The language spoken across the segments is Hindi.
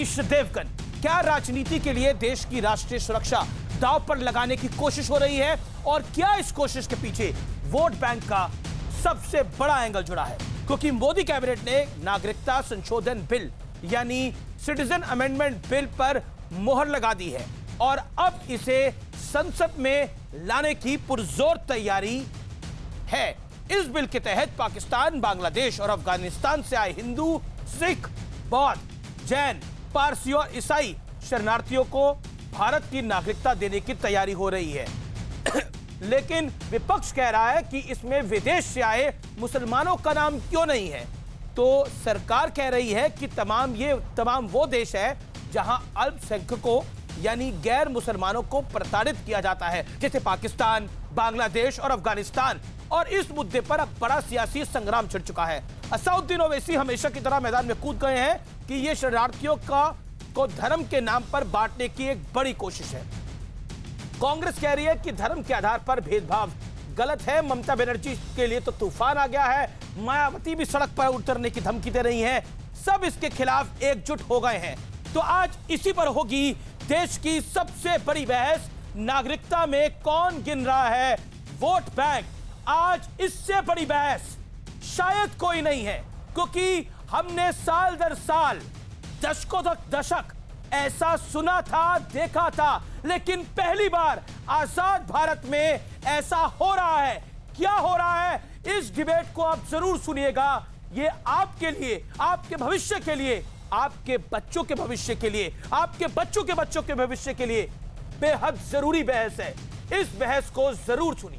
देवगन, क्या राजनीति के लिए देश की राष्ट्रीय सुरक्षा दांव पर लगाने की कोशिश हो रही है और क्या इस कोशिश के पीछे वोट बैंक का सबसे बड़ा एंगल जुड़ा है? क्योंकि मोदी कैबिनेट ने नागरिकता संशोधन बिल यानी सिटीजन अमेंडमेंट बिल पर मोहर लगा दी है और अब इसे संसद में लाने की पुरजोर तैयारी है। इस बिल के तहत पाकिस्तान, बांग्लादेश और अफगानिस्तान से आए हिंदू, सिख, बौद्ध, जैन, पारसी और ईसाई शरणार्थियों को भारत की नागरिकता देने की तैयारी हो रही है। लेकिन विपक्ष कह रहा है कि इसमें विदेश से आए मुसलमानों का नाम क्यों नहीं है। तो सरकार कह रही है कि तमाम वो देश है जहां अल्पसंख्यकों यानी गैर मुसलमानों को प्रताड़ित किया जाता है, जैसे पाकिस्तान, बांग्लादेश और अफगानिस्तान। और इस मुद्दे पर अब बड़ा सियासी संग्राम छिड़ चुका है। असदुद्दीन ओवैसी हमेशा की तरह मैदान में कूद गए हैं कि यह शरणार्थियों को धर्म के नाम पर बांटने की एक बड़ी कोशिश है। कांग्रेस कह रही है कि धर्म के आधार पर भेदभाव गलत है। ममता बनर्जी के लिए तो तूफान आ गया है, मायावती भी सड़क पर उतरने की धमकी दे रही हैं। सब इसके खिलाफ एकजुट हो गए हैं। तो आज इसी पर होगी देश की सबसे बड़ी बहस। नागरिकता में कौन गिन रहा है वोट बैंक? आज इससे बड़ी बहस शायद कोई नहीं है, क्योंकि हमने साल दर साल, दशकों तक दशक ऐसा सुना था, देखा था, लेकिन पहली बार आजाद भारत में ऐसा हो रहा है। क्या हो रहा है, इस डिबेट को आप जरूर सुनिएगा। ये आपके लिए, आपके भविष्य के लिए, आपके बच्चों के भविष्य के लिए, आपके बच्चों के बच्चों के भविष्य के लिए बेहद जरूरी बहस है। इस बहस को जरूर सुनिए।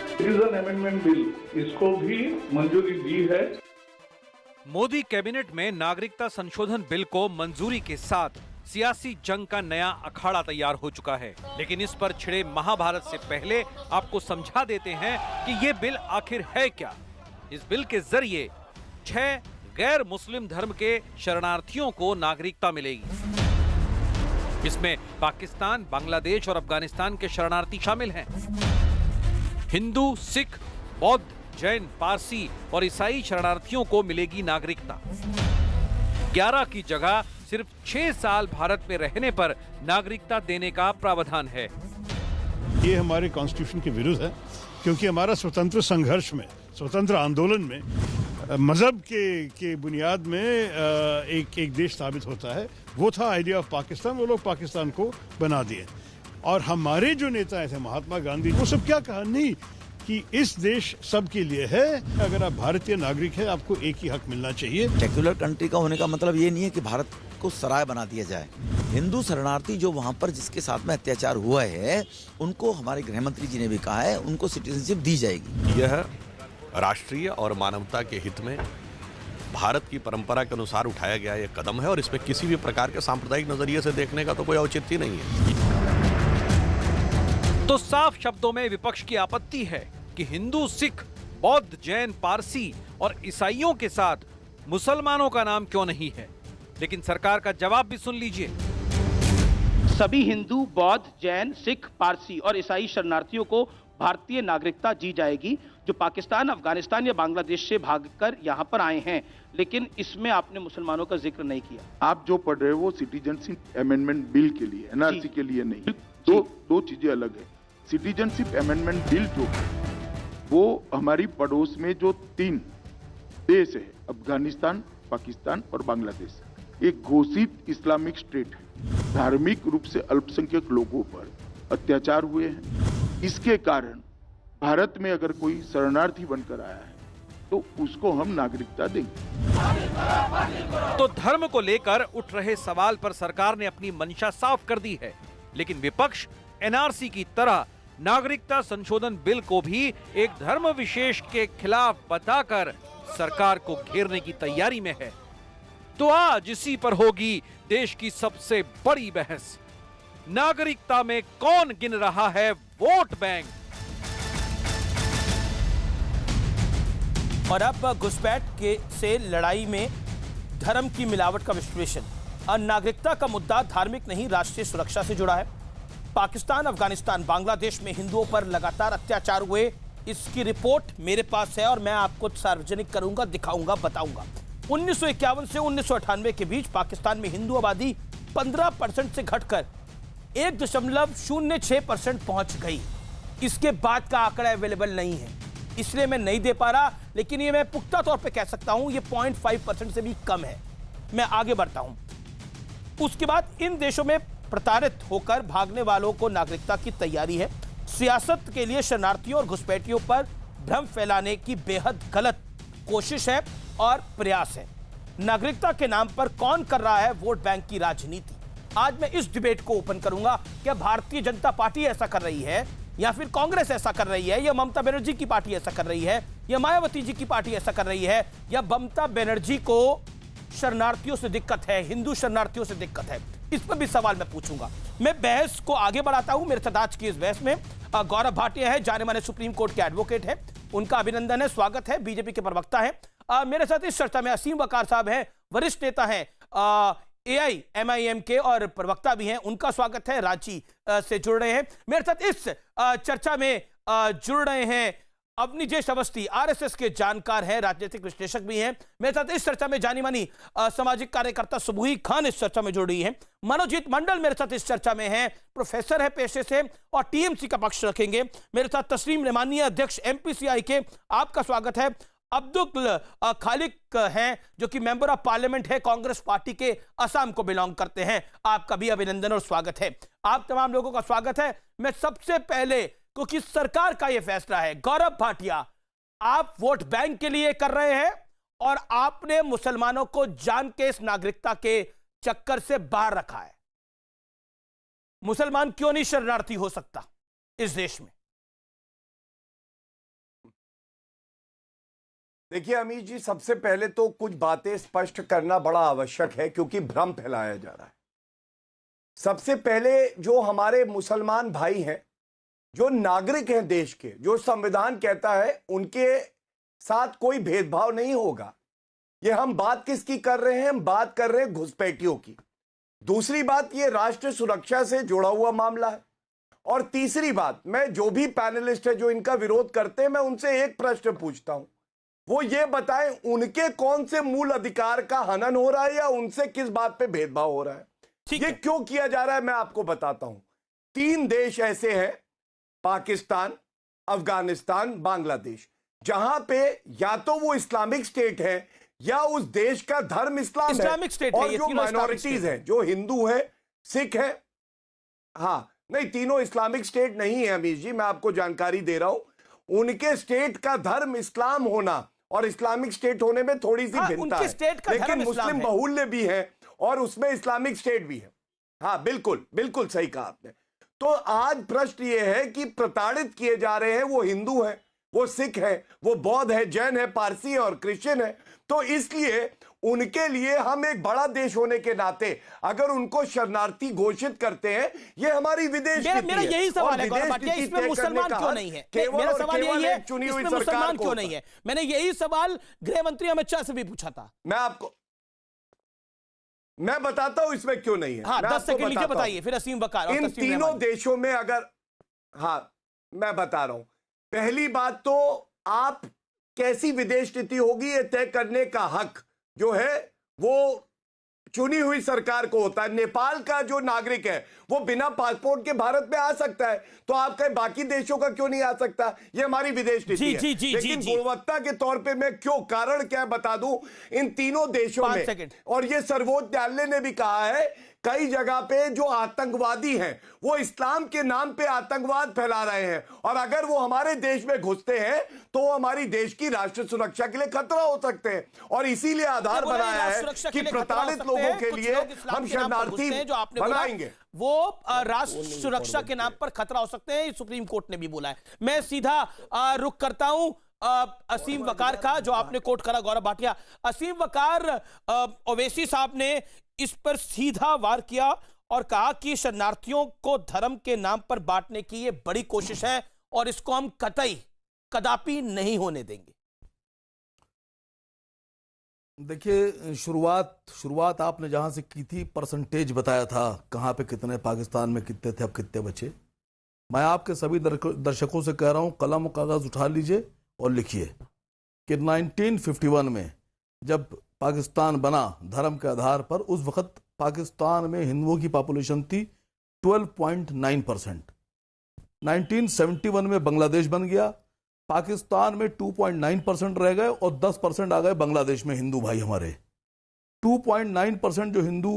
सिटीजन अमेंडमेंट बिल, इसको भी मंजूरी दी है। मोदी कैबिनेट में नागरिकता संशोधन बिल को मंजूरी के साथ सियासी जंग का नया अखाड़ा तैयार हो चुका है। लेकिन इस पर छिड़े महाभारत से पहले आपको समझा देते हैं कि ये बिल आखिर है क्या। इस बिल के जरिए 6 गैर मुस्लिम धर्म के शरणार्थियों को नागरिकता मिलेगी। इसमें पाकिस्तान, बांग्लादेश और अफगानिस्तान के शरणार्थी शामिल हैं। हिंदू, सिख, बौद्ध, जैन, पारसी और ईसाई शरणार्थियों को मिलेगी नागरिकता। 11 की जगह सिर्फ 6 साल भारत में रहने पर नागरिकता देने का प्रावधान है। ये हमारे कॉन्स्टिट्यूशन के विरुद्ध है, क्योंकि हमारा स्वतंत्र संघर्ष में, स्वतंत्र आंदोलन में मजहब के बुनियाद में एक देश स्थापित होता है। वो था आइडिया ऑफ पाकिस्तान। वो लोग पाकिस्तान को बना दिए और हमारे जो नेता थे, महात्मा गांधी, वो सब क्या कहा, नहीं कि इस देश सबके लिए है। अगर आप भारतीय नागरिक हैं, आपको एक ही हक मिलना चाहिए। सेक्युलर कंट्री का होने का मतलब ये नहीं है कि भारत को सराय बना दिया जाए। हिंदू शरणार्थी जो वहाँ पर जिसके साथ में अत्याचार हुआ है, उनको हमारे गृह मंत्री जी ने भी कहा है, उनको सिटीजनशिप दी जाएगी। यह राष्ट्रीय और मानवता के हित में भारत की परंपरा के अनुसार उठाया गया एक कदम है और इसमें किसी भी प्रकार के सांप्रदायिक नजरिए से देखने का तो कोई औचित्य नहीं है। तो साफ शब्दों में विपक्ष की आपत्ति है कि हिंदू, सिख, बौद्ध, जैन, पारसी और ईसाइयों के साथ मुसलमानों का नाम क्यों नहीं है। लेकिन सरकार का जवाब भी सुन लीजिए। सभी हिंदू, बौद्ध, जैन, सिख, पारसी और ईसाई शरणार्थियों को भारतीय नागरिकता दी जाएगी जो पाकिस्तान, अफगानिस्तान या बांग्लादेश से भागकर यहाँ पर आए हैं। लेकिन इसमें आपने मुसलमानों का जिक्र नहीं किया। आप जो पढ़ रहे हो वो सिटीजनशिप अमेंडमेंट बिल के लिए, एनआरसी के लिए नहीं। दो चीजें अलग है। सिटीजनशिप अमेंडमेंट बिल जो है वो हमारी पड़ोस में जो 3 देश है, अफगानिस्तान, पाकिस्तान और बांग्लादेश, एक घोषित इस्लामिक स्टेट है। धार्मिक रूप से अल्पसंख्यक लोगों पर अत्याचार हुए हैं। इसके कारण भारत में अगर कोई शरणार्थी बनकर आया है तो उसको हम नागरिकता देंगे। तो धर्म को लेकर उठ रहे सवाल पर सरकार ने अपनी मंशा साफ कर दी है। लेकिन विपक्ष एनआरसी की तरह नागरिकता संशोधन बिल को भी एक धर्म विशेष के खिलाफ बताकर सरकार को घेरने की तैयारी में है। तो आज इसी पर होगी देश की सबसे बड़ी बहस। नागरिकता में कौन गिन रहा है वोट बैंक? और अब घुसपैठ से लड़ाई में धर्म की मिलावट का विश्लेषण। नागरिकता का मुद्दा धार्मिक नहीं, राष्ट्रीय सुरक्षा से जुड़ा है। पाकिस्तान, अफगानिस्तान, बांग्लादेश में हिंदुओं पर लगातार अत्याचार हुए, इसकी रिपोर्ट मेरे पास है और मैं आपको सार्वजनिक करूंगा, दिखाऊंगा, बताऊंगा। 1951 से 1998 के बीच पाकिस्तान में हिंदू आबादी 15% से घटकर 1.06% पहुंच गई। इसके बाद का आंकड़ा अवेलेबल नहीं है, इसलिए मैं नहीं दे पा रहा, लेकिन ये मैं पुख्ता तौर पे कह सकता हूं ये 0.5% से भी कम है। मैं आगे बढ़ता हूं। उसके बाद इन देशों में प्रताड़ित होकर भागने वालों को नागरिकता की तैयारी है। सियासत के लिए शरणार्थियों और घुसपैठियों पर भ्रम फैलाने की बेहद गलत कोशिश है और प्रयास है। नागरिकता के नाम पर कौन कर रहा है वोट बैंक की राजनीति? आज मैं इस डिबेट को ओपन करूंगा। क्या भारतीय जनता पार्टी ऐसा कर रही है, या फिर कांग्रेस ऐसा कर रही है, या ममता बनर्जी की पार्टी ऐसा कर रही है, या मायावती जी की पार्टी ऐसा कर रही है, या ममता बनर्जी को शरणार्थियों से दिक्कत है, हिंदू शरणार्थियों से दिक्कत है? इस पर भी सवाल मैं पूछूंगा। मैं बहस को आगे बढ़ाता हूं। मेरे साथ आज की इस बहस में गौरव भाटिया है, जाने माने सुप्रीम कोर्ट के एडवोकेट है, उनका अभिनंदन है, स्वागत है। बीजेपी के प्रवक्ता है। मेरे साथ इस चर्चा में असीम वकार साहब हैं, वरिष्ठ नेता हैं, AIMIM के और प्रवक्ता भी हैं, उनका स्वागत है, रांची से जुड़ रहे हैं। मेरे साथ इस चर्चा में जुड़ रहे हैं अवनीजेश अवस्थी, RSS के जानकार हैं, राजनीतिक विश्लेषक भी हैं। मेरे साथ इस चर्चा में जानी मानी सामाजिक कार्यकर्ता सुबुही खान इस चर्चा में जुड़ रही हैं। मनोजीत मंडल मेरे साथ इस चर्चा में हैं, प्रोफेसर है पेशे से और TMC का पक्ष रखेंगे। मेरे साथ तस्लीम रेमानी, अध्यक्ष MPCI के, आपका स्वागत है। अब्दुल खालिक हैं जो कि मेंबर ऑफ पार्लियामेंट है, कांग्रेस पार्टी के, असम को बिलोंग करते हैं, आपका भी अभिनंदन और स्वागत है। आप तमाम लोगों का स्वागत है। मैं सबसे पहले, क्योंकि सरकार का यह फैसला है, गौरव भाटिया, आप वोट बैंक के लिए कर रहे हैं और आपने मुसलमानों को जान के इस नागरिकता के चक्कर से बाहर रखा है। मुसलमान क्यों नहीं शरणार्थी हो सकता इस देश में? देखिए अमीर जी, सबसे पहले तो कुछ बातें स्पष्ट करना बड़ा आवश्यक है, क्योंकि भ्रम फैलाया जा रहा है। सबसे पहले जो हमारे मुसलमान भाई हैं, जो नागरिक हैं देश के, जो संविधान कहता है उनके साथ कोई भेदभाव नहीं होगा। ये हम बात किसकी कर रहे हैं? हम बात कर रहे हैं घुसपैठियों की। दूसरी बात, ये राष्ट्र सुरक्षा से जुड़ा हुआ मामला है। और तीसरी बात, मैं जो भी पैनलिस्ट है जो इनका विरोध करते हैं, मैं उनसे एक प्रश्न पूछता हूं, वो ये बताएं उनके कौन से मूल अधिकार का हनन हो रहा है या उनसे किस बात पे भेदभाव हो रहा है, ये क्यों किया जा रहा है, मैं आपको बताता हूं। 3 देश ऐसे हैं, पाकिस्तान, अफगानिस्तान, बांग्लादेश, जहां पे या तो वो इस्लामिक स्टेट है या उस देश का धर्म इस्लाम है, और जो माइनॉरिटीज हैं, जो हिंदू है, सिख है, हाँ नहीं, तीनों इस्लामिक स्टेट नहीं है अमीर जी, मैं आपको जानकारी दे रहा हूं। उनके स्टेट का धर्म इस्लाम होना और इस्लामिक स्टेट होने में थोड़ी सी भिन्नता है, लेकिन मुस्लिम बहुल्य भी है और उसमें इस्लामिक स्टेट भी है। हाँ बिल्कुल बिल्कुल सही कहा आपने। तो आज प्रश्न ये है कि प्रताड़ित किए जा रहे हैं, वो हिंदू हैं, वो सिख है, वो बौद्ध है, जैन है, पारसी है और क्रिश्चियन है। तो इसलिए उनके लिए हम एक बड़ा देश होने के नाते अगर उनको शरणार्थी घोषित करते हैं, ये हमारी विदेश नीति है। मेरा यही सवाल है गौरव भाटिया, इसमें मुसलमान क्यों नहीं है? मेरा सवाल यही है, इसमें मुसलमान क्यों नहीं है? मैंने यही सवाल गृह मंत्री अमित शाह से भी पूछा था। मैं बताता हूं इसमें क्यों नहीं है। हाँ, 10 सेकंड लीजिए, बताइए, फिर असीम वकार। इन तीनों देशों में अगर, हाँ मैं बता रहा हूं, पहली बात तो आप कैसी विदेश नीति होगी ये तय करने का हक जो है वो चुनी हुई सरकार को होता है। नेपाल का जो नागरिक है वो बिना पासपोर्ट के भारत में आ सकता है, तो आपके बाकी देशों का क्यों नहीं आ सकता? ये हमारी विदेश नीति है। लेकिन गुणवत्ता के तौर पे मैं क्यों, कारण क्या बता दूं, इन तीनों देशों में, और ये सर्वोच्च न्यायालय ने भी कहा है, कई जगह पे जो आतंकवादी हैं वो इस्लाम के नाम पे आतंकवाद फैला रहे हैं, और अगर वो हमारे देश में घुसते हैं तो वो हमारी देश की राष्ट्र सुरक्षा के लिए खतरा हो सकते हैं। और इसीलिए आधार बनाया है कि प्रताड़ित लोगों के लिए हम शरणार्थी बनाएंगे। वो राष्ट्र सुरक्षा के नाम पर खतरा हो सकते हैं, सुप्रीम कोर्ट ने भी बोला है। मैं सीधा रुख करता हूं असीम वकार का, जो आपने कोट करा गौरव भाटिया। असीम वकार, ओवैसी साहब ने इस पर सीधा वार किया और कहा कि शरणार्थियों को धर्म के नाम पर बांटने की ये बड़ी कोशिश है और इसको हम कतई कदापि नहीं होने देंगे। देखिए, शुरुआत आपने जहां से की थी, परसेंटेज बताया था कहां पे कितने, पाकिस्तान में कितने थे, अब कितने बचे। मैं आपके सभी दर्शकों से कह रहा हूं, कलम और कागज उठा लीजिए और लिखिए कि 1951 में जब पाकिस्तान बना धर्म के आधार पर, उस वक्त पाकिस्तान में हिंदुओं की पॉपुलेशन थी 12.9%। 1971 में बांग्लादेश बन गया, पाकिस्तान में 2.9% रह गए और 10% आ गए बांग्लादेश में हिंदू भाई हमारे। 2.9% जो हिंदू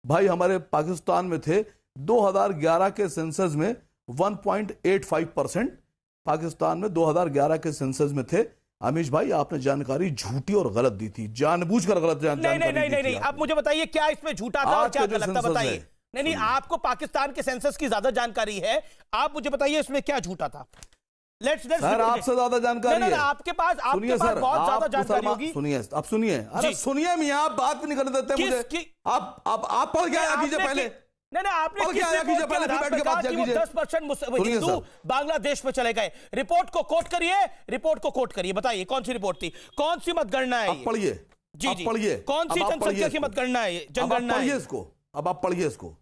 भाई हमारे पाकिस्तान में थे, 2011 के सेंसस में 1.85% पाकिस्तान में 2011 के सेंसस में थे। अमीश भाई, आपने जानकारी झूठी और गलत दी थी, जानबूझकर गलत जानकारी दी थी। आप मुझे बताइए क्या इसमें झूठा था और क्या गलत था, बताइए। नहीं, आपको पाकिस्तान के सेंसस की ज्यादा जानकारी है, आप मुझे बताइए इसमें क्या झूठा था। सर, आपसे ज्यादा जानकारी है आपके पास बहुत ज्यादा जानकारी होगी। सुनिए, अब सुनिए, अरे सुनिए मियां, आप बात भी नहीं करने देते मुझे। आप पढ़ के आया कीजिए पहले। नहीं, आपने किस रिपोर्ट के आधार पर कहा कि वो 10% हिंदू बांग्लादेश में चले गए? रिपोर्ट को कोट करिए, बताइए कौन सी रिपोर्ट थी, कौन सी मतगणना है? पढ़िए जी, पढ़िए, कौन सी जनसंख्या की मतगणना है? जनगणना है इसको। अब आप पढ़िए इसको,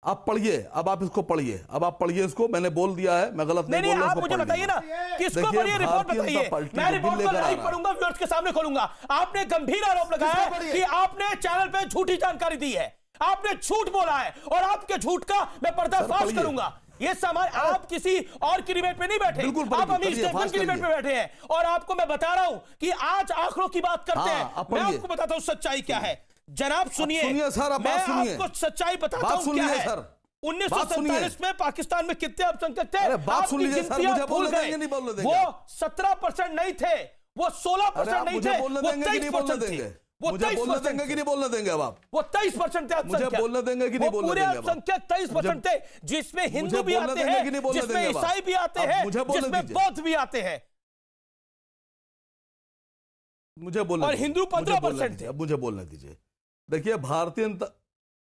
आप पढ़िए, अब आप इसको पढ़िए, अब आप पढ़िए इसको। मैंने बोल दिया है, मैं गलत नहीं बोल रहा। आप मुझे बताइए ना, किसको पढ़िए, रिपोर्ट बताइए। मैं रिपोर्ट को लाइव पढ़ूंगा, व्यूअर्स के सामने खोलूंगा। आपने गंभीर आरोप लगाया है कि आपने चैनल पे झूठी जानकारी दी है, आपने झूठ बोला है और आपके झूठ का मैं पर्दाफाश करूंगा। ये सामान, आप किसी और की डिबेट पे नहीं बैठे, आप अमीर स्टेटमेंट की डिबेट पे बैठे हैं। और आपको मैं बता रहा हूं कि आज आंकड़ों की बात करते हैं, मैं आपको बताता हूं सच्चाई क्या है। जनाब सुनिए सर, मैं आपको सच्चाई बताता हूं क्या है। 1947 में पाकिस्तान में कितने अल्पसंख्यक थे? बात सुन लीजिए सर, मुझे बोलने देंगे नहीं बोलने देंगे? वो 17% नहीं थे, वो 16% नहीं थे, वो 23% थे। वो मुझे बोलने देंगे कि नहीं बोलने देंगे? अब आप वो 23% थे। मुझे बोलने देंगे कि नहीं बोलने देंगे? पूरे अल्पसंख्यक 23% थे, जिसमें हिंदू भी आते हैं, जिसमें ईसाई भी आते हैं, जिसमें बौद्ध भी आते हैं। मुझे बोलने, और हिंदू 15% थे। अब मुझे बोलने दीजिए। देखिए, भारतीय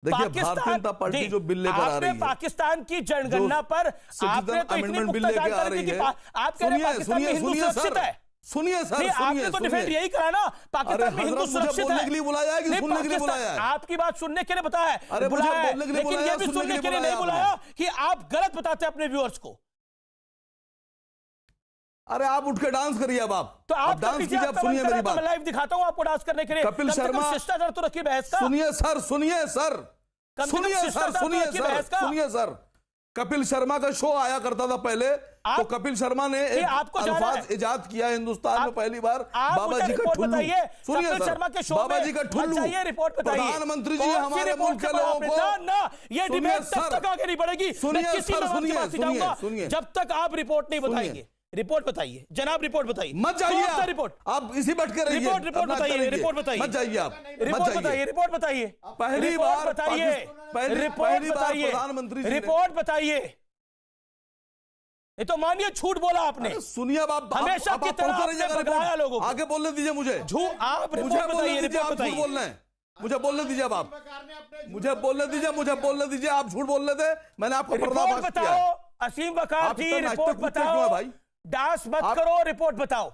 जनता पार्टी जो बिल लेकर आ रही है, पाकिस्तान की जनगणना पर आपने तो इतनी मुफ्त जानकारी दी कि आप कह रहे हैं पाकिस्तान में हिंदू सुरक्षित है। सुनिए सर, आपने तो डिफेंड यही करा ना, पाकिस्तान में हिंदू सुरक्षित है। बोलने के लिए बुलाया है कि सुनने के लिए बुलाया है? आपकी बात सुनने के लिए बताया है, बुलाया है, लेकिन ये भी सुनने के लिए नहीं बुलाया कि आप गलत बताते अपने व्यूअर्स को। अरे आप उठ के डांस करिए। अब आप तो आप डांस कीजिए। आप सुनिए मेरी बात, मैं लाइव दिखाता हूं आपको डांस करने के लिए। कपिल शर्मा, शिष्टाचार तो रखिए बहस का। सुनिए सर, सुनिए सर, कपिल शर्मा का शो आया करता था पहले, तो कपिल शर्मा ने एक अल्फाज इजाद किया हिंदुस्तान में पहली बार, बाबा जी का ठुल्लू। सुनिए सर, बाबा जी का ठुल्लू। प्रधानमंत्री जी हमारे मुल्क के लोगों को, ये डिबेट तब तक आगे नहीं बढ़ेगी। सुनिए, जब तक आप रिपोर्ट नहीं बताएंगे। रिपोर्ट बताइए जनाब, रिपोर्ट बताइए। मत जाइए रिपोर्ट, आप इसी बैठ के रहिए। रिपोर्ट बताइए, रिपोर्ट बताइए। मत जाइए आप, रिपोर्ट बताइए, रिपोर्ट बताइए। पहली बार बताइए, रिपोर्ट बताइए, प्रधानमंत्री रिपोर्ट बताइए। ये तो मानिए झूठ बोला आपने। सुनिए, आप हमेशा की तरह आपने भगाया लोगों को। आगे बोलने दीजिए मुझे। आप रिपोर्ट बताइए, रिपोर्ट बताइए। बोलना है, मुझे बोलने दीजिए। अब आप मुझे बोलने दीजिए, आप झूठ बोल रहे थे, मैंने आपको पर्दाफाश किया है। असीम वकार जी, रिपोर्ट बताओ भाई, डांस मत करो, रिपोर्ट बताओ।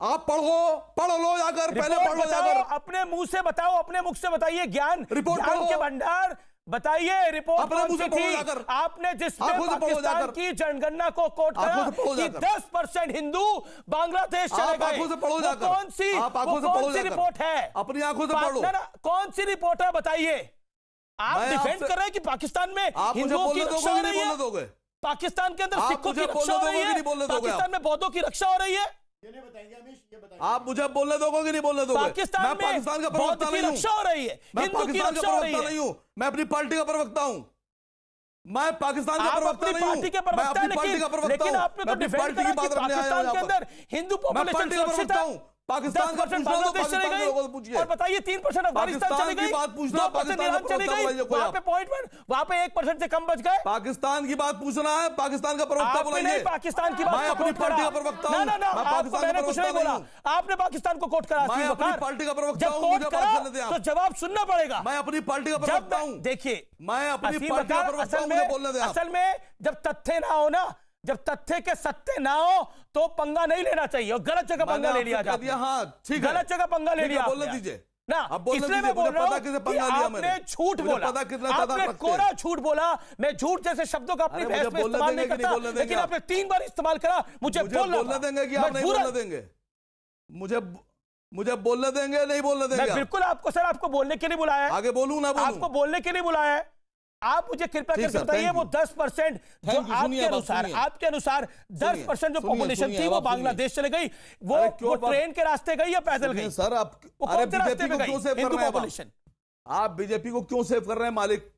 आप पढ़ लो जाकर, पहले पढ़ लो जाकर। अपने मुंह से बताओ, अपने मुख से बताइए। ज्ञान के भंडार बताइए। रिपोर्ट कौन सी थी आपने जिसमें पाकिस्तान की जनगणना को कोट करा कि 10% हिंदू बांग्लादेश चले गए? कौन सी रिपोर्ट है? अपनी आंखों से पढ़ लो। कौन सी रिपोर्ट है बताइए। आप डिफेंड कर रहे हैं कि पाकिस्तान में हिंदुओं की रक्षा हो रही है, पाकिस्तान के अंदर सिखों की रक्षा हो रही है, पाकिस्तान में बौद्धों की रक्षा हो रही है। आप मुझे बोलने दोगे कि नहीं बोलने दोगे? पाकिस्तान में पाकिस्तान का प्रवक्ता नहीं रक्षा हो रही है, हिंदू की रक्षा हो रही है। नहीं हूं, मैं अपनी पार्टी का प्रवक्ता हूं। मैं पाकिस्तान का प्रवक्ता नहीं हूं, पार्टी के प्रवक्ता, लेकिन आपने तो डिफेंड करा कि पाकिस्तान के अंदर हिंदू पॉपुलेशन सुरक्षित है। पाकिस्तान का 10% चले गई और बताइए 3% अफगानिस्तान चली गई, 2% ईरान चली गई, वहां पे 0.1, वहां पे 1% से कम बच गए। पाकिस्तान की बात पूछना है, पाकिस्तान का प्रवक्ता बुलाइए। पाकिस्तान की बात मैं अपनी पार्टी का प्रवक्ता हूं। ना, आपको मैंने कुछ नहीं बोला, आपने पाकिस्तान को कोट करा। मैं अपनी पार्टी का प्रवक्ता हूं, मुझे बात करने दें। तो जवाब सुनना पड़ेगा। मैं अपनी पार्टी का प्रवक्ता हूं। देखिए, मैं अपनी पार्टी का प्रवक्ता हूं, मुझे बोलने दें। असल में जब तथ्य ना हो ना, जब तथ्य के सत्य ना हो तो पंगा नहीं लेना चाहिए, और गलत जगह पंगा ले लिया मैंने आपसे कह दिया, हाँ ठीक है, गलत जगह पंगा ले ठीक है, लिया बोलने आपने। दीजिए ना अब बोलने इसलिए मैं दीजिए, बोल मुझे रहा पता हूं किसे कि पंगा लिया आपने मैंने, झूठ मुझे बोला, पता कितना पता आपने रखते कोरा हैं। झूठ बोला। मैं झूठ जैसे शब्दों का अपनी अरे बहस मुझे में बोलने इस्तेमाल देंगे नहीं कि नहीं करता, बोलने देंगे लेकिन आप? आपने 3 बार इस्तेमाल करा, मुझे बोलना बोलने था। देंगे कि मैं आप नहीं पूरा- बोलने देंगे? मुझे बोलने देंगे नहीं बोलने देंगे? मैं बिल्कुल आपको सर आपको बोलने के लिए बुलाया है, आगे बोलूं ना बोलूं? आपको बोलने के लिए बुलाया है। आप मुझे कृपया ठीक करके सर, बताइए thank वो you. 10% जो Thank you, आपके सुनिए अब, अनुसार सुनिए। आपके अनुसार 10% जो सुनिए, पॉपुलेशन सुनिए, थी अब वो आप सुनिए। बांग्लादेश चले गई, वो अरे क्यों बात- ट्रेन के रास्ते गई या पैदल गई? सर आप वो अरे कौन से रास्ते बीजेपी में को गई? क्यों सेव कर हिंदू रहे हैं पॉपुलेशन। आप बीजेपी को क्यों सेव कर रहे हैं मालिक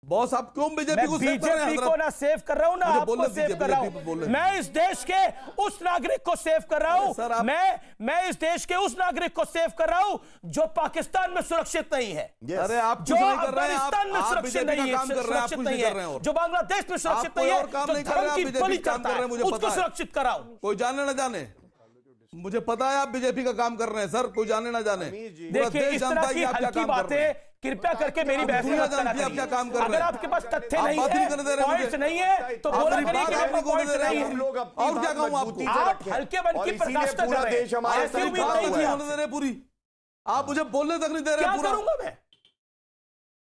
बॉस? आप क्यों बीजेपी मैं को सेव कर रहे हैं बीजेपी को हजरत? ना सेव कर रहा हूं ना मुझे आपको बोलने सेव दीजिए, कर रहा बीजेपी को बोलने हूं। मैं इस देश के उस नागरिक को सेव कर रहा हूं। सर, आप- मैं इस देश के उस नागरिक को सेव कर रहा हूं जो पाकिस्तान में सुरक्षित नहीं है, अरे आप जो कुछ नहीं कर रहे हैं, अफगानिस्तान में आप सुरक्षित बीजेपी नहीं का है, काम कर रहे हैं, आप सुरक्षित कुछ नहीं नहीं कर रहे हैं है, और जो बांग्लादेश में सुरक्षित आप कोई नहीं है, और काम जो नहीं कर रहे धर्म हैं, की आप बीजेपी बलि काम चढ़ता कर रहे है हैं, मुझे उसको पता है। सुरक्षित कराओ। कोई जाने ना जाने, मुझे पता है आप बीजेपी का काम कर रहे हैं सर, कोई जाने ना जाने। पूरा देखिए देश इस जानता तरह है की कि आप क्या हल्की काम कर रहे हैं। बातें कृपया करके मेरी बहस में दुनिया मत करा जानती है आप क्या करिए। काम कर रहे अगर हैं। आपके पास तथ्य आप नहीं बात नहीं है, करने दे रहे पॉइंट्स मुझे। नहीं है, तो आप बोला मेरी करिए बात कि आप मेरे नहीं पास बोलने पॉइंट्स दे रहे नहीं हैं। है। हम लोग अपनी और क्या बात कहूं मजबूती आपको? से आप रखें। हल्के मन और की इसीलिए पराकाष्ठा पूरा कर रहे हैं। देश हमारे ऐसी साथ उम्मीद खड़ा नहीं हुआ थी है। होने दे रहे पूरी, आप मुझे बोलने तक नहीं दे रहे क्या पूरा, करूंगा मैं?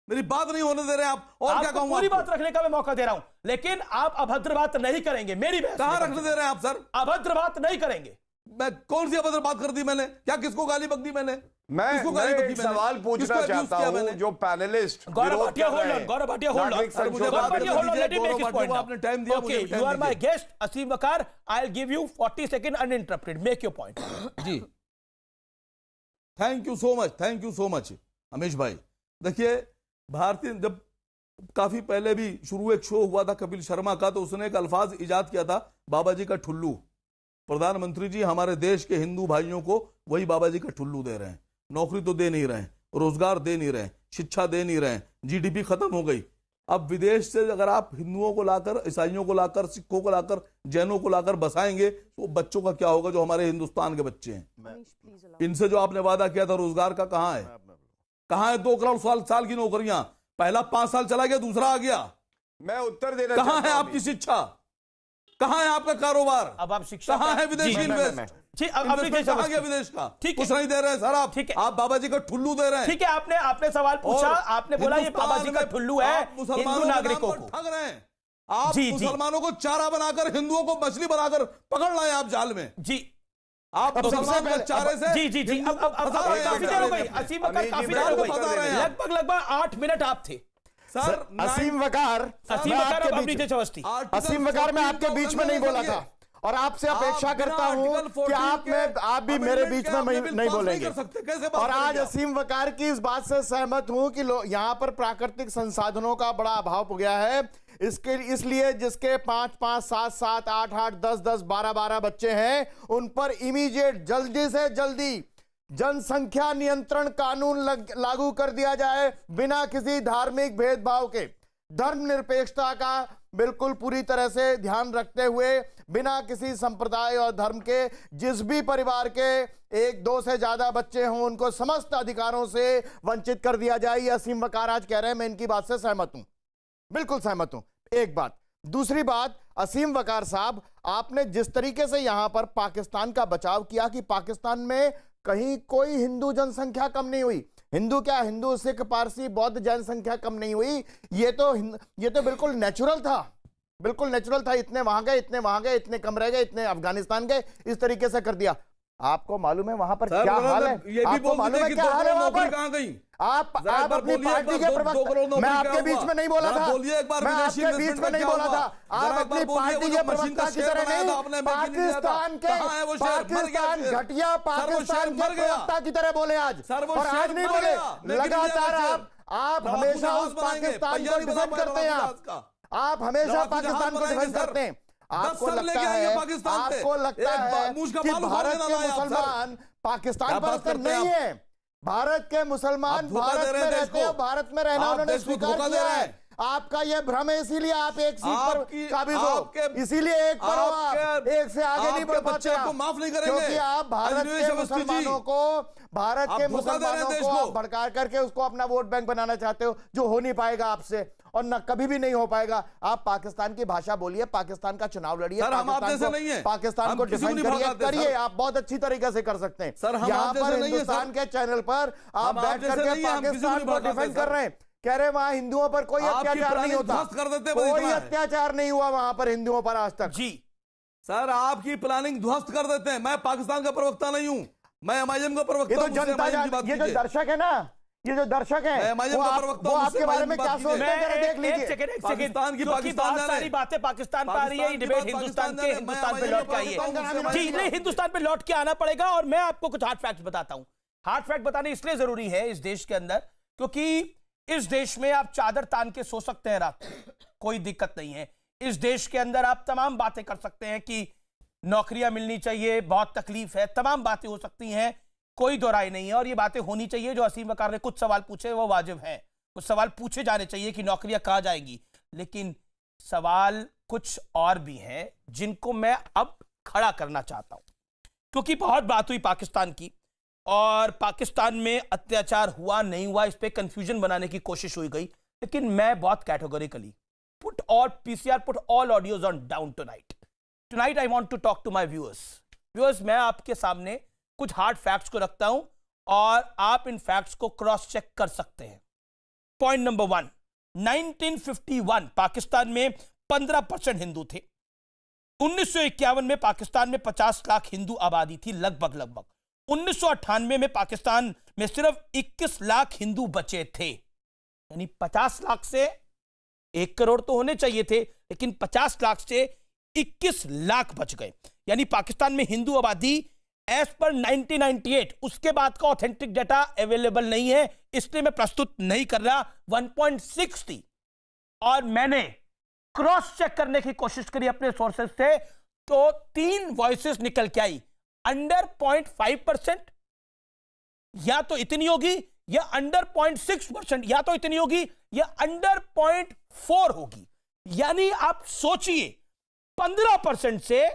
मेरी बात नहीं होने दे रहे आप। और क्या आपको कहूं पूरी आपको? बात रखने का मैं मौका दे रहा हूं, लेकिन आप अभद्र बात नहीं करेंगे मेरी बहस कहां में। रखने दे रहे हैं आप सर? अभद्र बात नहीं करेंगे। मैं कौन सी अभद्र बात कर दी मैंने? क्या किसको गाली बक दी मैंने? किसको गाली मैं बक दी एक मैंने? सवाल किसको पूछना abuse चाहता किया हूं मैंने? जो panelist Gaurav Bhatia hold on, Gaurav Bhatia hold on, नागरिक मुझे संशोधन बात गौरव भाटिया करने होल्ड ऑन, दीजिए, let me make Gaurav his Bhatia point को आपने टाइम दिया, मुझे ओके, भी टाइम यू आर माय दीजिए। Guest Asim Waqar, I will give you 40 second uninterrupted, make your point. जी thank you so much, thank you so much Amish भाई। देखिए भारतीय, जब काफी पहले भी शुरू एक शो हुआ था कपिल शर्मा का, तो उसने एक अल्फाज इजाद किया था, बाबा जी का ठुल्लू। प्रधानमंत्री जी हमारे देश के हिंदू भाइयों को वही बाबा जी का ठुल्लू दे रहे हैं। नौकरी तो दे नहीं रहे हैं, रोजगार दे नहीं रहे हैं, शिक्षा दे नहीं रहे हैं, जीडीपी खत्म हो गई। अब विदेश से अगर आप हिंदुओं को लाकर, ईसाइयों को लाकर, सिखों को लाकर, जैनों को लाकर बसाएंगे तो बच्चों का क्या होगा जो हमारे हिंदुस्तान के बच्चे हैं? इनसे जो आपने वादा किया था रोजगार का, कहां है? कहां है 2 करोड़ साल की नौकरियां? पहला 5 साल चला गया, दूसरा आ गया। मैं उत्तर देना कहां चाहता है हूं आपकी शिक्षा? कहां है आपका कारोबार? अब आप शिक्षा कहां है जी, विदेशी मैं- इन्वेस्ट? जी, अब इन्वेस्टमेंट कहां गया विदेश का? ठीक है। कुछ नहीं दे रहे हैं सर आप। ठीक है। आप बाबा जी का ठुल्लू दे रहे हैं। ठीक है, आपने सवाल पूछा, और आपने बोला ये बाबा जी का हिंदुस्तान में ठुल्लू है आप मुसलमानों हिंदू के नागरिकों नाम को। पर ठग रहे हैं। आप जी, जी। मुसलमानों को चारा बनाकर, हिंदुओं को मछली बनाकर पकड़ लाए आप जाल में। जी आप अब सबसे मुसलमान पहले- के चारे से जी जी जी हिंदू अब को फंसा रहे हैं काफी आप देर हो जाल गई, में। असीम वकार अमीर जी, काफी मैं देर हो आपको गई, बता रहे हैं आप। लगभग 8 मिनट आप थे। सर असीम वकार, असीम मैं वकार आपके अब आप बीच- नीचे चवस्थी। असीम वकार, मैं आपके बीच में नहीं बोला था और आपसे अपेक्षा करता हूं कि आप भी मेरे बीच में नहीं बोलेंगे। और आज असीम वकार की इस बात से सहमत हूं कि यहां पर प्राकृतिक संसाधनों का बड़ा अभाव हो गया है। इसलिए जिसके 5-5, 7-7, 8-8, 10-10, 12-12 बच्चे हैं, उन पर इमीडिएट जल्दी से जल्दी जनसंख्या नियंत्रण कानून लागू कर दिया जाए, बिना किसी धार्मिक भेदभाव के, धर्मनिरपेक्षता का बिल्कुल पूरी तरह से ध्यान रखते हुए, बिना किसी संप्रदाय और धर्म के, जिस भी परिवार के 1-2 से ज्यादा बच्चे हों उनको समस्त अधिकारों से वंचित कर दिया जाए। ये असीम वकार आज कह रहे हैं, मैं इनकी बात से सहमत हूं, बिल्कुल सहमत हूं। एक बात। दूसरी बात, असीम वकार साहब, आपने जिस तरीके से यहां पर पाकिस्तान का बचाव किया कि पाकिस्तान में कहीं कोई हिंदू जनसंख्या कम नहीं हुई, हिंदू क्या, हिंदू, सिख, पारसी, बौद्ध जनसंख्या कम नहीं हुई, ये तो बिल्कुल नेचुरल था, बिल्कुल नेचुरल था। इतने वहां गए, इतने वहां गए, इतने कम रह गए, इतने अफगानिस्तान गए, इस तरीके से कर दिया। आपको मालूम है वहां पर क्या हाल है? ये भी आपको मालूम है क्या हाल है वहां पर? कहां गई? आप अपनी पार्टी के प्रवक्ता, मैं आपके बीच में नहीं बोला था, मैं आपके बीच में नहीं बोला था, आप अपनी पार्टी के प्रवक्ता की तरह नहीं, पाकिस्तान घटिया पाकिस्तान के प्रवक्ता की तरह बोले आज, और आज नहीं बोले। लगातार आप हमेशा उस पाकिस्तान को डिफेंड करते हैं, आप हमेशा पाकिस्तान को डिफेंड करते हैं। आपको लगता है कि भारत के मुसलमान पाकिस्तान पर नहीं है, भारत के मुसलमान भारत में रहते हैं, भारत में रहना उन्होंने स्वीकार किया है। आपका यह भ्रम है, इसीलिए आप एक सीट पर काबिज हो, इसीलिए एक पर हो, आप एक से आगे नहीं बढ़ पाते, आपको माफ नहीं करेंगे क्योंकि आप भारत के मुसलमानों को, भारत के मुसलमानों को भड़का करके उसको अपना वोट बैंक बनाना चाहते हो, जो हो नहीं पाएगा आपसे। और न कभी भी नहीं हो पाएगा। आप पाकिस्तान की भाषा बोलिए, पाकिस्तान का चुनाव लड़िए, पाकिस्तान को डिफेंड करिए, आप बहुत अच्छी तरीके से कर सकते हैं। यहाँ पर हिंदुस्तान के चैनल पर आप बैठ करके पाकिस्तान को डिफेंड कर रहे हैं, कह रहे वहां हिंदुओं पर कोई अत्याचार नहीं होता, कोई अत्याचार नहीं हुआ वहां पर हिंदुओं पर आज तक। जी सर, आपकी प्लानिंग ध्वस्त कर देते हैं। मैं पाकिस्तान का प्रवक्ता नहीं हूं, मैं एमआईएम का प्रवक्ता हूं। ये तो जनता, ये जो दर्शक है ना, ये जो दर्शक है वो आपके बारे में क्या सोचते हैं जरा देख लीजिए। पाकिस्तान की बहुत सारी बातें पाकिस्तान पर आ रही है, ये डिबेट हिंदुस्तान पे लौट के आई है। जी नहीं, हिंदुस्तान पे लौट के आना पड़ेगा और मैं आपको कुछ हार्ड फैक्ट्स बताता हूं। हार्ड फैक्ट बताने इसलिए जरूरी है इस देश के अंदर क्योंकि इस देश में आप चादर तान के सो सकते हैं रात, कोई दिक्कत नहीं है। इस देश के अंदर आप तमाम बातें कर सकते हैं कि नौकरियां मिलनी चाहिए, बहुत तकलीफ है, तमाम बातें हो सकती हैं, कोई दो राय नहीं है और ये बातें होनी चाहिए। जो असीम वकार ने कुछ सवाल पूछे वो वाजिब हैं, कुछ सवाल पूछे जाने चाहिए कि नौकरियां कहां जाएंगी, लेकिन सवाल कुछ और भी हैं जिनको मैं अब खड़ा करना चाहता हूं क्योंकि बहुत बात हुई पाकिस्तान की और पाकिस्तान में अत्याचार हुआ नहीं हुआ इस पे कंफ्यूजन बनाने की कोशिश हुई गई, लेकिन मैं बहुत categorically put all audios on down tonight I want to talk to my viewers. मैं आपके सामने कुछ हार्ड फैक्ट्स को रखता हूं और आप इन फैक्ट्स को क्रॉस चेक कर सकते हैं। पॉइंट नंबर 1, 1951 पाकिस्तान में 15% हिंदू थे। 1951 में पाकिस्तान में 50 लाख हिंदू आबादी थी लगभग। 1998 में पाकिस्तान में सिर्फ 21 लाख हिंदू बचे थे, यानी 50 लाख से 1 करोड़ तो होने चाहिए थे, लेकिन 50 लाख से 21 लाख बच गए। यानी पाकिस्तान में हिंदू आबादी एज पर 1998, उसके बाद का ऑथेंटिक डाटा अवेलेबल नहीं है इसलिए मैं प्रस्तुत नहीं कर रहा, 1.6 थी। और मैंने क्रॉस चेक करने की कोशिश करी अपने सोर्सेस से तो 3 वॉइसेस निकल के आई, अंडर 0.5%, या तो इतनी होगी, या अंडर 0.6%, या तो इतनी होगी, या अंडर 0.4 होगी। यानी आप सोचिए 15% से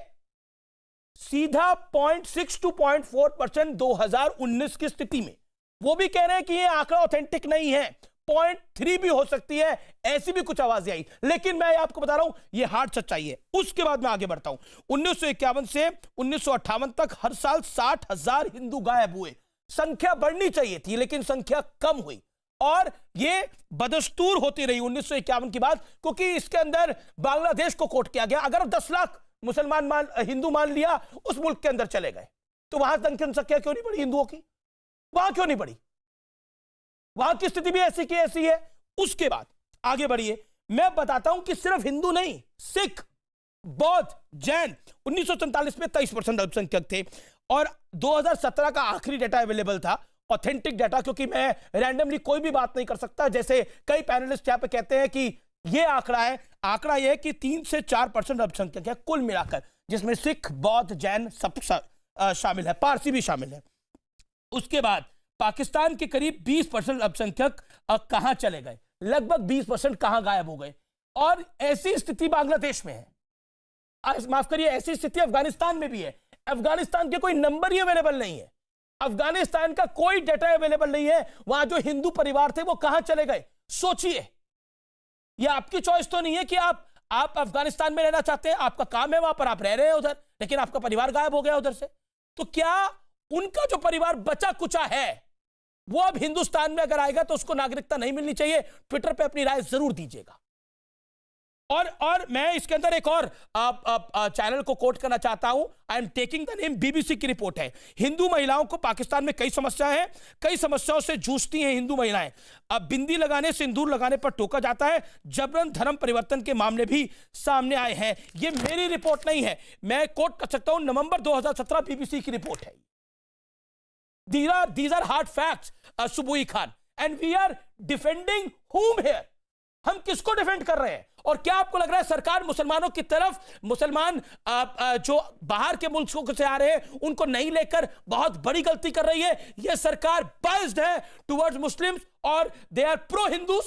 सीधा 0.6 to 0.4% 2019 की स्थिति में। वो भी कह रहे हैं कि ये आंकड़ा ऑथेंटिक नहीं है, 0.3 भी हो सकती है, ऐसी भी कुछ आवाजें आई, लेकिन मैं आपको बता रहा हूं ये हार्ड सच्चाई है। उसके बाद मैं आगे बढ़ता हूं। 1951 से 1958 तक हर साल 60,000 हिंदू गायब हुए। संख्या बढ़नी चाहिए थी लेकिन संख्या कम हुई और ये बदस्तूर होती रही 1951 की बात, क्योंकि इसके अंदर बांग्लादेश को कोट किया गया। अगर 10 लाख मुसलमान हिंदू मान लिया उस मुल्क के अंदर चले गए तो वहां जनसंख्या क्यों नहीं बढ़ी हिंदुओं की? वहां क्यों नहीं बढ़ी? वहां की स्थिति भी ऐसी की ऐसी है। उसके बाद आगे बढ़िए, मैं बताता हूं कि सिर्फ हिंदू नहीं, सिख, बौद्ध, जैन 1947 में 23% अल्पसंख्यक थे और 2017 का आखिरी डाटा अवेलेबल था, ऑथेंटिक डाटा, क्योंकि मैं रैंडमली कोई भी बात नहीं कर सकता। जैसे कई पैनलिस्ट यहां पे कहते हैं कि ये आंकड़ा है, आंकड़ा यह है कि 3 से 4% अल्पसंख्यक है कुल मिलाकर, जिसमें सिख, बौद्ध, जैन सब शामिल है, पारसी भी शामिल है। उसके बाद पाकिस्तान के करीब 20% अल्पसंख्यक कहां चले गए, लगभग 20% कहां गायब हो गए। और ऐसी स्थिति बांग्लादेश में है, माफ करिए ऐसी स्थिति अफगानिस्तान में भी है। अफगानिस्तान के कोई नंबर ही अवेलेबल नहीं है, अफगानिस्तान का कोई डाटा अवेलेबल नहीं है, वहां जो हिंदू परिवार थे वो कहां चले गए। सोचिए, यह आपकी चॉइस तो नहीं है कि आप अफगानिस्तान में रहना चाहते हैं, आपका काम है वहां पर, आप रह रहे हैं उधर, लेकिन आपका परिवार गायब हो गया उधर से। तो क्या उनका जो परिवार बचा कुचा है वो अब हिंदुस्तान में अगर आएगा तो उसको नागरिकता नहीं मिलनी चाहिए? ट्विटर पे अपनी राय जरूर दीजिएगा। और मैं इसके अंदर एक और चैनल को कोट करना चाहता हूं। I am taking the name, BBC की रिपोर्ट है। हिंदू महिलाओं को पाकिस्तान में कई समस्याएं हैं, कई समस्याओं से जूझती हैं हिंदू महिलाएं। अब बिंदी लगाने, सिंदूर लगाने पर टोका जाता है, जबरन धर्म परिवर्तन के मामले भी सामने आए हैं। ये मेरी रिपोर्ट नहीं है, मैं कोट कर सकता हूं, नवंबर 2017 बीबीसी की रिपोर्ट है। These are hard facts, Subui Khan, and we are defending whom here? हम किसको डिफेंड कर रहे हैं? और क्या आपको लग रहा है सरकार मुसलमानों की तरफ, मुसलमान जो बाहर के मुल्कों से आ रहे हैं उनको नहीं लेकर बहुत बड़ी गलती कर रही है? यह सरकार बाइस्ड है टुवर्ड्स मुस्लिम्स और they are pro Hindus?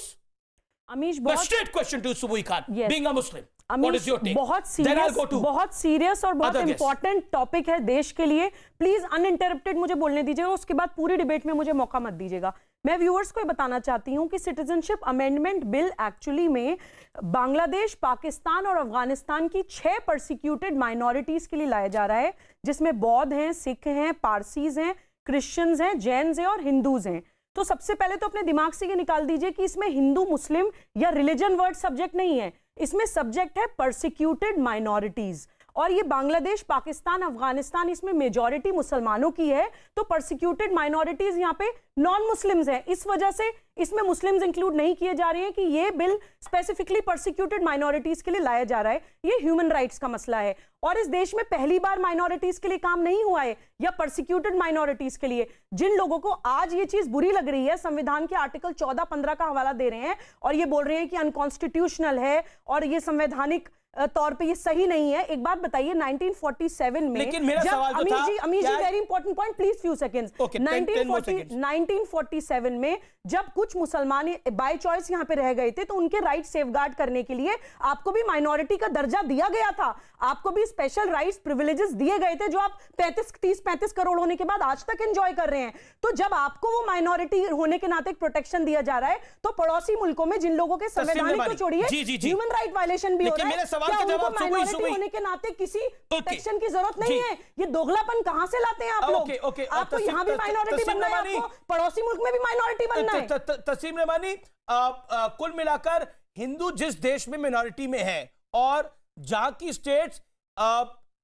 Amish, straight question to Subui Khan, being a Muslim. is your take? बहुत Then I'll go to बहुत सीरियस और बहुत other guests. इंपॉर्टेंट टॉपिक है देश के लिए। प्लीज अनइंटरप्टेड मुझे बोलने दीजिएगा, उसके बाद पूरी डिबेट में मुझे मौका मत दीजिएगा। मैं व्यूअर्स को बताना चाहती हूं कि सिटीजनशिप अमेंडमेंट बिल एक्चुअली में बांग्लादेश, पाकिस्तान और अफगानिस्तान की 6 परसिक्यूटेड माइनॉरिटीज के लिए लाया जा रहा है, जिसमें बौद्ध हैं, सिख हैं, पारसीज हैं, क्रिश्चियंस हैं, जैन्स हैं और हिंदूज हैं। तो सबसे पहले तो अपने दिमाग से ये निकाल दीजिए कि इसमें हिंदू, मुस्लिम या रिलीजन वर्ड सब्जेक्ट नहीं है, इसमें सब्जेक्ट है परसिक्यूटेड माइनॉरिटीज। और ये बांग्लादेश, पाकिस्तान, अफगानिस्तान, इसमें मेजॉरिटी मुसलमानों की है, तो परसिक्यूटेड माइनॉरिटीज यहाँ पे नॉन मुस्लिम्स हैं। इस वजह से इसमें मुस्लिम्स इंक्लूड नहीं किए जा रहे हैं कि ये बिल स्पेसिफिकली परसिक्यूटेड माइनॉरिटीज के लिए लाया जा रहा है। ये ह्यूमन राइट्स का मसला है और इस देश में पहली बार माइनॉरिटीज के लिए काम नहीं हुआ है या परसिक्यूटेड माइनॉरिटीज के लिए। जिन लोगों को आज ये चीज बुरी लग रही है, संविधान के आर्टिकल 14-15 का हवाला दे रहे हैं और ये बोल रहे हैं कि अनकॉन्स्टिट्यूशनल है और ये संवैधानिक तौर पे ये सही नहीं है। एक बात बताइए, 1947 में, लेकिन मेरा सवाल तो था, Amir ji very important point, please few seconds. 1947 में जब कुछ मुसलमान बाय चॉइस यहाँ पे रह गए थे, तो उनके राइट सेफगार्ड करने के लिए आपको भी माइनॉरिटी का दर्जा दिया गया था, आपको भी स्पेशल राइट्स, प्रिविलेजेस दिए गए थे, जो आप 30-35 करोड़ होने के बाद आज तक एंजॉय कर रहे हैं। तो जब आपको वो माइनॉरिटी होने के नाते प्रोटेक्शन दिया जा रहा है, तो पड़ोसी मुल्कों में जिन लोगों के संवैधानिक तो छोड़िए, ह्यूमन राइट वायलेशन भी हो रहा है, क्या उनको माइनॉरिटी होने के नाते किसी प्रोटेक्शन की जरूरत नहीं है? ये दोगलापन कहां से लाते हैं आप लोग? आपको यहाँ भी माइनॉरिटी बनना है, आपको पड़ोसी मुल्क में भी माइनॉरिटी बनना है। तस्लीम रहमानी, कुल मिलाकर हिंदू जिस देश में मिनॉरिटी में है और जहां की स्टेट्स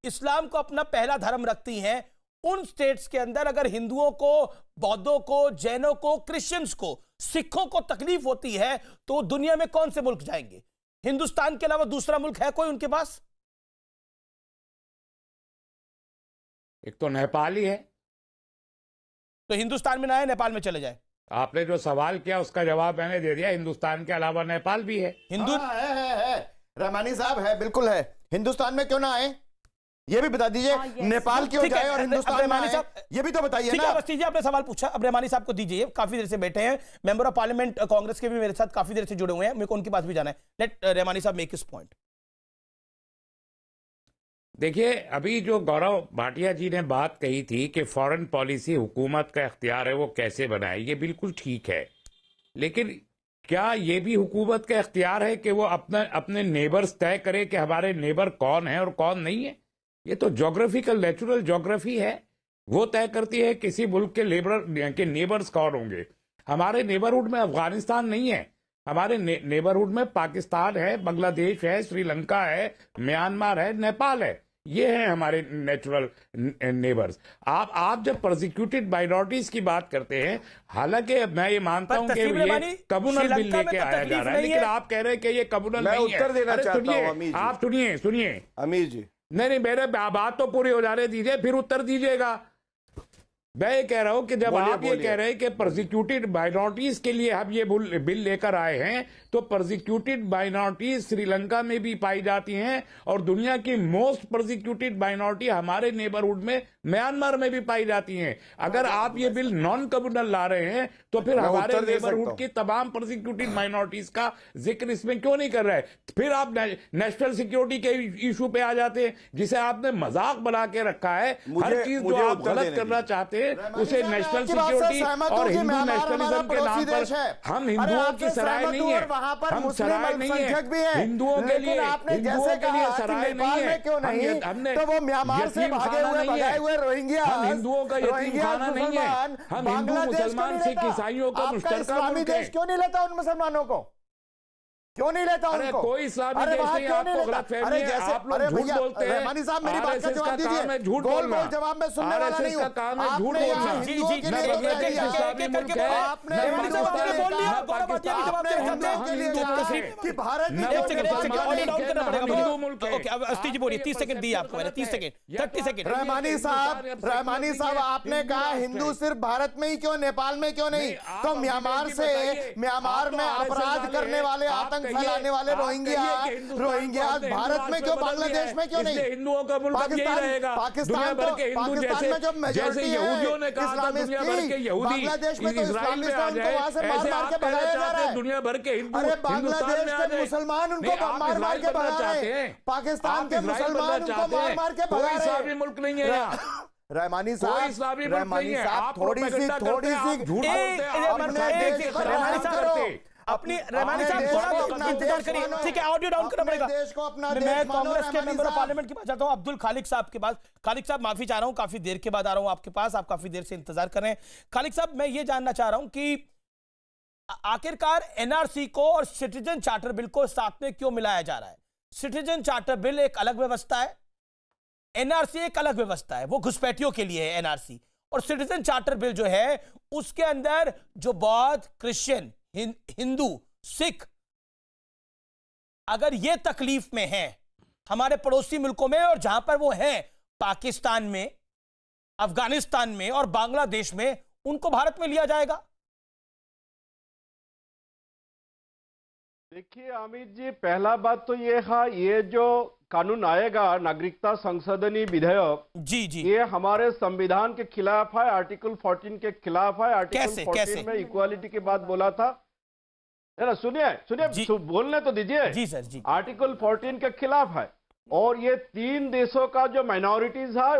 इस्लाम को अपना पहला धर्म रखती हैं, उन स्टेट्स के अंदर अगर हिंदुओं को, बौद्धों को, जैनों को, क्रिश्चियंस को, सिखों को तकलीफ होती है, तो दुनिया में कौन से मुल्क जाएंगे? हिंदुस्तान के अलावा दूसरा मुल्क है कोई उनके पास? एक तो नेपाल ही है। तो हिंदुस्तान में ना है, नेपाल में चले जाए। आपने जो सवाल किया उसका जवाब मैंने दे दिया, हिंदुस्तान के अलावा नेपाल भी है। हिंदू है रहमानी साहब, है बिल्कुल है। हिंदुस्तान में क्यों ना आए, ये भी बता दीजिए। नेपाल क्यों जाए और हिंदुस्तान में आए, ये भी तो बताइए ना। अवस्थी जी, आपने सवाल पूछा, अब रहमानी साहब को दीजिए, काफी देर से बैठे हैं, मेंबर ऑफ पार्लियामेंट कांग्रेस के भी मेरे साथ काफी देर से जुड़े हुए हैं, मेरे को उनके पास भी जाना है। लेट रहमानी साहब मेक हिज पॉइंट। देखिए, अभी जो गौरव भाटिया जी ने बात कही थी कि फॉरेन पॉलिसी हुकूमत का इख्तियार है, वो कैसे बनाए, ये बिल्कुल ठीक है, लेकिन क्या ये भी हुकूमत का इख्तियार है कि वो अपने नेबर्स तय करे कि हमारे नेबर कौन है और कौन नहीं है? ये तो ज्योग्राफिकल, नेचुरल ज्योग्राफी है, वो तय करती है किसी मुल्क के नेबर्स कौन होंगे। हमारे नेबरहुड में अफगानिस्तान नहीं है, हमारे नेबरहुड में पाकिस्तान है, बांग्लादेश है, श्रीलंका है, म्यांमार है, नेपाल है, ये है हमारे नेचुरल नेबर्स। आप जब प्रोसिक्यूटेड माइनॉरिटीज की बात करते हैं, हालांकि मैं ये मानता हूं कि ये कम्युनल बिल लेके आया जा रहा है, लेकिन आप कह रहे हैं कि ये कम्युनल नहीं है। मैं उत्तर देना चाहता हूं अमीर जी। आप सुनिए अमीर जी, नहीं, मेरे बात तो पूरी हो जाने दीजिए, फिर उत्तर दीजिएगा। मैं ये कह रहा हूं कि जब आप ये कह रहे हैं कि परसिक्यूटेड माइनॉरिटीज के लिए हम ये बिल लेकर आए हैं, तो परसिक्यूटेड माइनॉरिटीज श्रीलंका में भी पाई जाती हैं और दुनिया की मोस्ट परसिक्यूटेड माइनॉरिटी हमारे नेबरहुड में म्यांमार में भी पाई जाती हैं। अगर आप ये बिल नॉन कम्युनल ला रहे हैं, तो फिर हमारे नेबरहुड की तमाम परसिक्यूटेड माइनॉरिटीज का जिक्र इसमें क्यों नहीं कर रहे? फिर आप नेशनल सिक्योरिटी के इशू पे आ जाते हैं, जिसे आपने मजाक बना के रखा है। हर चीज जो आप गलत करना चाहते हैं उसे नेशनल सिक्योरिटी और हिंदू नेशनलिज्म के नाम पर, हम हिंदुओं की सराय नहीं है, हम सराय नहीं है हिंदुओं के लिए, सराय नहीं है। हमने तो वो म्यांमार से भागे हुए भगाए हुए रोहिंग्या, हम हिंदुओं का यतीम खाना नहीं है, हम हिंदू मुसलमान सिख ईसाइयों का मुश्तरका मुल्क है। क्यों नहीं लेता उन मुसलमानों को, क्यों नहीं लेता उनको? कोई इस्लामी देश नहीं, आपको गलतफहमी है, आप लोग झूठ बोलते हैं। रहमानी साहब, मेरी बात का जवाब दीजिए। झूठ गोल गोल जवाब में सुनने वाला नहीं हूं। काम है झूठ बोलना। जी जी, कि भारत हिंदू मुल्क है। अवस्थी जी बोलिए, 30 सेकंड दिए आपको मैंने, 30 सेकंड, 30 सेकंड। रहमानी साहब, आपने कहा हिंदू सिर्फ भारत में ही क्यों, नेपाल में क्यों नहीं? तो म्यांमार में अपराध करने वाले आतंक आतंक फैलाने वाले रोहिंग्या भारत में क्यों, बांग्लादेश में क्यों नहीं? हिंदुओं का मुल्क अब यही रहेगा। दुनिया भर के हिंदू जैसे यहूदियों ने कहा था दुनिया भर के यहूदी इजराइल में आ जाए, ऐसे आप कहना चाहते हैं दुनिया भर के हिंदू हिंदुस्तान में आ जाए। मुसलमान उनको मार के भगा रहे हैं, पाकिस्तान के मुसलमान उनको मार के भगा रहे हैं। कोई इस्लामी मुल्क नहीं है यहाँ, रहमानी साहब थोड़ी सी झूठ अपनी रहमानी साहब थोड़ा तो इंतजार करिए, ठीक है, ऑडियो डाउन करना पड़ेगा। मैं कांग्रेस के मेंबर ऑफ पार्लियामेंट के पास जाता हूं, अब्दुल खालिक साहब के पास। खालिक साहब माफी चाह रहा हूं, काफी देर के बाद आ रहा हूं आपके पास, आप काफी देर से इंतजार कर रहे हैं। खालिक साहब, मैं ये जानना चाह रहा हूं कि आखिरकार एनआरसी को और सिटीजन चार्टर बिल को साथ में क्यों मिलाया जा रहा है? सिटीजन चार्टर बिल एक अलग व्यवस्था है, एनआरसी एक अलग व्यवस्था है, वो घुसपैठियों के लिए है एनआरसी। और सिटीजन चार्टर बिल जो है उसके अंदर जो बौद्ध, क्रिश्चियन, हिंदू, सिख अगर ये तकलीफ में है हमारे पड़ोसी मुल्कों में, और जहां पर वो हैं पाकिस्तान में, अफगानिस्तान में और बांग्लादेश में, उनको भारत में लिया जाएगा? देखिए अमित जी, पहला बात तो ये है, ये जो कानून आएगा नागरिकता संशोधनी विधेयक, जी, ये हमारे संविधान के खिलाफ है, आर्टिकल 14 के खिलाफ है। आर्टिकल 14 में इक्वालिटी की बात बोला था, है ना? सुनिए बोलने तो दीजिए। जी सर, जी। आर्टिकल 14 के खिलाफ है, और ये 3 देशों का जो माइनॉरिटीज है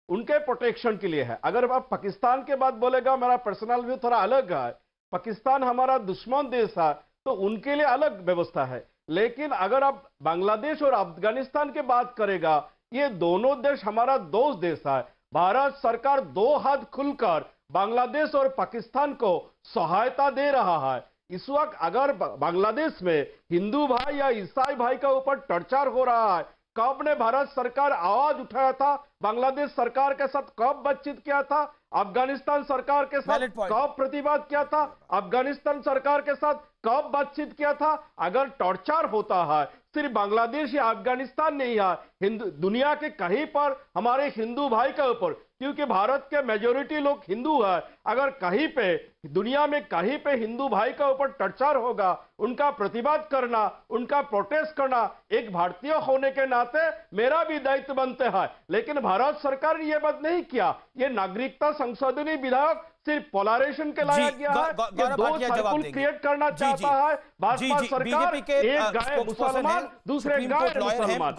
उनके प्रोटेक्शन के लिए है। अगर आप पाकिस्तान के बात बोलेगा, मेरा पर्सनल व्यू थोड़ा अलग है, पाकिस्तान हमारा दुश्मन देश है तो उनके लिए अलग व्यवस्था है। लेकिन अगर आप बांग्लादेश और अफगानिस्तान की बात करेगा, ये दोनों देश हमारा दोस्त देश है। भारत सरकार 2 हाथ खुलकर बांग्लादेश और पाकिस्तान को सहायता दे रहा है। इस वक्त अगर बांग्लादेश में हिंदू भाई या ईसाई भाई के ऊपर टॉर्चर हो रहा है, कब ने भारत सरकार आवाज उठाया था? बांग्लादेश सरकार के साथ कब बातचीत किया था? अफगानिस्तान सरकार के साथ कब प्रतिवाद किया था? अफगानिस्तान सरकार के साथ कब बातचीत किया था? अगर टॉर्चर होता है सिर्फ बांग्लादेश या अफगानिस्तान नहीं है, दुनिया के कहीं पर हमारे हिंदू भाई के ऊपर, क्योंकि भारत के मेजोरिटी लोग हिंदू है, अगर कहीं पे दुनिया में कहीं पे हिंदू भाई के ऊपर टॉर्चर होगा, उनका प्रतिवाद करना, उनका प्रोटेस्ट करना एक भारतीय होने के नाते मेरा भी दायित्व बनते हैं। लेकिन भारत सरकार ने यह बात नहीं किया। ये नागरिकता संशोधनी विधेयक सिर्फ पोलराइजेशन के लाया गया है, ये 2 सर्कुल क्रिएट करना चाहता है भाजपा सरकार। एक गाय मुसलमान, दूसरे गाय मुसलमान।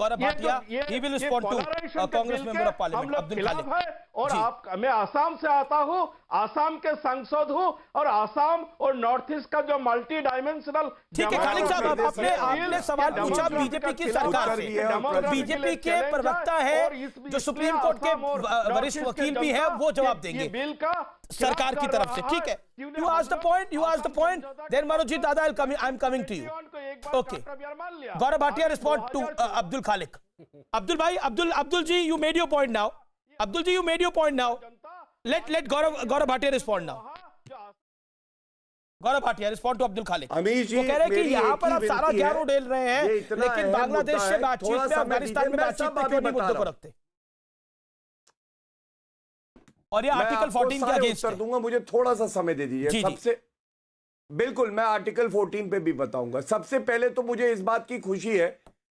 हम लोग खिलाफ है। और मैं आसाम से आता हूं, आसाम के सांसद हूं, और आसाम और नॉर्थ ईस्ट का जो मल्टी डायमेंशनल, ठीक है खालिक साहब, आपने सवाल पूछा बीजेपी की सरकार से। बीजेपी के प्रवक्ता है जो सुप्रीम कोर्ट के वरिष्ठ वकील भी है, वो जवाब देंगे बिल का सरकार की तरफ से, ठीक है? You asked the point. Then Manojit Dada, I'm coming to you. Okay. Gaurav Bhatia respond to Abdul Khalik. Abdul bhai, Abdul ji, you made your point now. Abdul ji, you made your point now. Let Gaurav Bhatia respond now. Gaurav Bhatia respond to Abdul Khalik. Amish जी, वो कह रहे हैं कि यहाँ पर आप सारा ज्ञान है, उड़ेल रहे हैं, लेकिन बांग्लादेश से बातचीत में, अफगानिस्तान में बातचीत में क्यों नहीं मुद्दों को रखते? और ये आर्टिकल 14 के अगेंस्ट कर दूंगा, मुझे थोड़ा सा समय दे दीजिए। सबसे बिल्कुल मैं आर्टिकल 14 पे भी बताऊंगा। सबसे पहले तो मुझे इस बात की खुशी है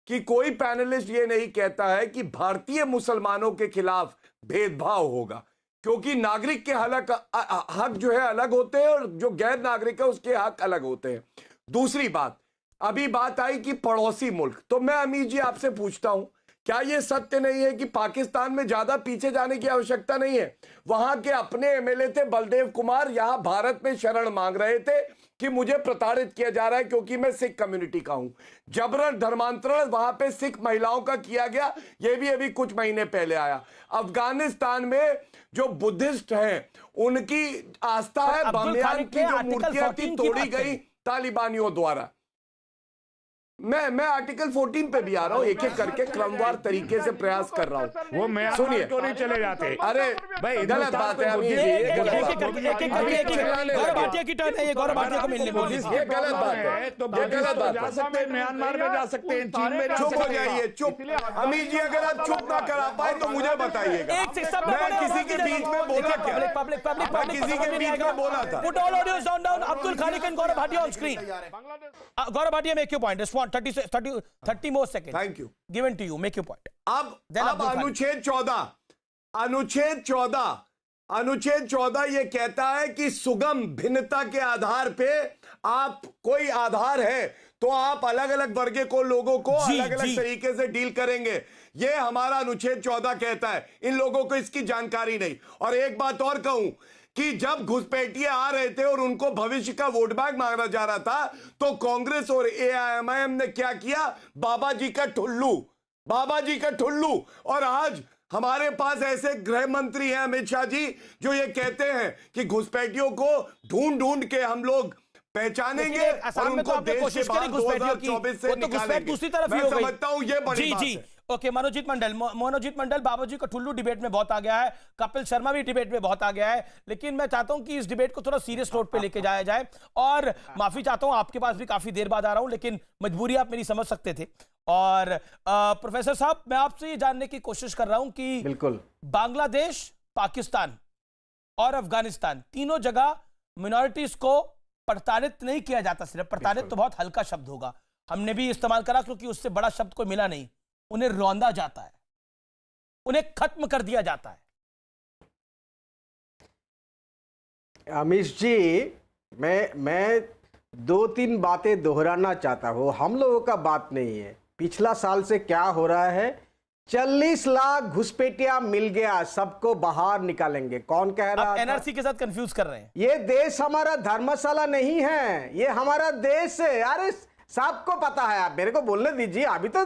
कि कोई पैनलिस्ट ये नहीं कहता है कि भारतीय मुसलमानों के खिलाफ भेदभाव होगा, क्योंकि नागरिक के हक जो है अलग होते हैं और जो गैर नागरिक है उसके हक अलग होते हैं। दूसरी बात, अभी बात आई कि पड़ोसी मुल्क, तो मैं अमीर जी आपसे पूछता हूं, क्या यह सत्य नहीं है कि पाकिस्तान में ज्यादा पीछे जाने की आवश्यकता नहीं है? वहां के अपने एमएलए थे बलदेव कुमार, यहां भारत में शरण मांग रहे थे कि मुझे प्रताड़ित किया जा रहा है क्योंकि मैं सिख कम्युनिटी का हूं। जबरन धर्मांतरण वहां पे सिख महिलाओं का किया गया, यह भी अभी कुछ महीने पहले आया। अफगानिस्तान में जो बुद्धिस्ट हैं उनकी आस्था है, बामियान की जो मूर्तियां थी तोड़ी गई तालिबानियों द्वारा। मैं आर्टिकल 14 पे भी आ रहा हूँ, एक एक करके क्रमवार तरीके से प्रयास कर रहा हूँ। वो म्यांमार क्यों नहीं चले जाते? अरे भाई गलत बात है अमीर जी, गौरव भाटिया की टर्न है, ये गौरव भाटिया को मिलने बोलिए। ये गलत बात है, तो जा सकते हैं, म्यांमार में जा सकते हैं, चीन में जा चुप हो सकते हैं। जाइए, चुप। अमीर जी अगर आप चुप ना करा पाए तो मुझे बताइएगा, मैं किसी के बीच में बोला क्या? मैं किसी के बीच में बोला था? Put all audios down. Abdul Khalik and Gaurav Bhatia on screen. Gaurav Bhatia, make your point. Respond. 30 more seconds. Thank you. Given to you. Make your point. अब अनुच्छेद 14 ये कहता है कि सुगम भिन्नता के आधार पे आप कोई आधार है तो आप अलग अलग वर्ग को लोगों को अलग अलग तरीके से डील करेंगे। ये हमारा अनुच्छेद 14 कहता है। इन लोगों को इसकी जानकारी नहीं। और एक बात और कहूं कि जब घुसपैठिए आ रहे थे और उनको भविष्य का वोट बैंक मांगा जा रहा था तो कांग्रेस और एआईएमआईएम ने क्या किया? बाबा जी का ठुल्लू। और आज हमारे पास ऐसे गृह मंत्री हैं अमित शाह जी जो ये कहते हैं कि घुसपैठियों को ढूंढ के हम लोग पहचानेंगे और उनको देश से बाहर 2024 से निकालेंगे। दूसरी तरफ मैं समझता हूं ये बड़ी बात है। ओके, मनोजीत मंडल, बाबूजी का ठुल्लू डिबेट में बहुत आ गया है, कपिल शर्मा भी डिबेट में बहुत आ गया है, लेकिन मैं चाहता हूं कि इस डिबेट को थोड़ा सीरियस नोट पे लेके जाया जाए। और माफी चाहता हूं, आपके पास भी काफी देर बाद आ रहा हूं, लेकिन मजबूरी आप मेरी समझ सकते थे। और प्रोफेसर साहब, मैं आपसे ये जानने की कोशिश कर रहा हूं कि बिल्कुल बांग्लादेश, पाकिस्तान और अफगानिस्तान तीनों जगह मिनॉरिटीज को प्रताड़ित नहीं किया जाता। सिर्फ प्रताड़ित तो बहुत हल्का शब्द होगा, हमने भी इस्तेमाल करा क्योंकि उससे बड़ा शब्द कोई मिला नहीं। उन्हें रौंदा जाता है, उन्हें खत्म कर दिया जाता है। अमीश जी, मैं 2-3 बातें दोहराना चाहता हूं। हम लोगों का बात नहीं है, पिछला साल से क्या हो रहा है। 40 लाख घुसपैठिया मिल गया, सबको बाहर निकालेंगे। कौन कह रहा है? एनआरसी के साथ कंफ्यूज कर रहे हैं। ये देश हमारा धर्मशाला नहीं है, ये हमारा देश है। अरे सबको पता है, आप मेरे को बोलने दीजिए। अभी तो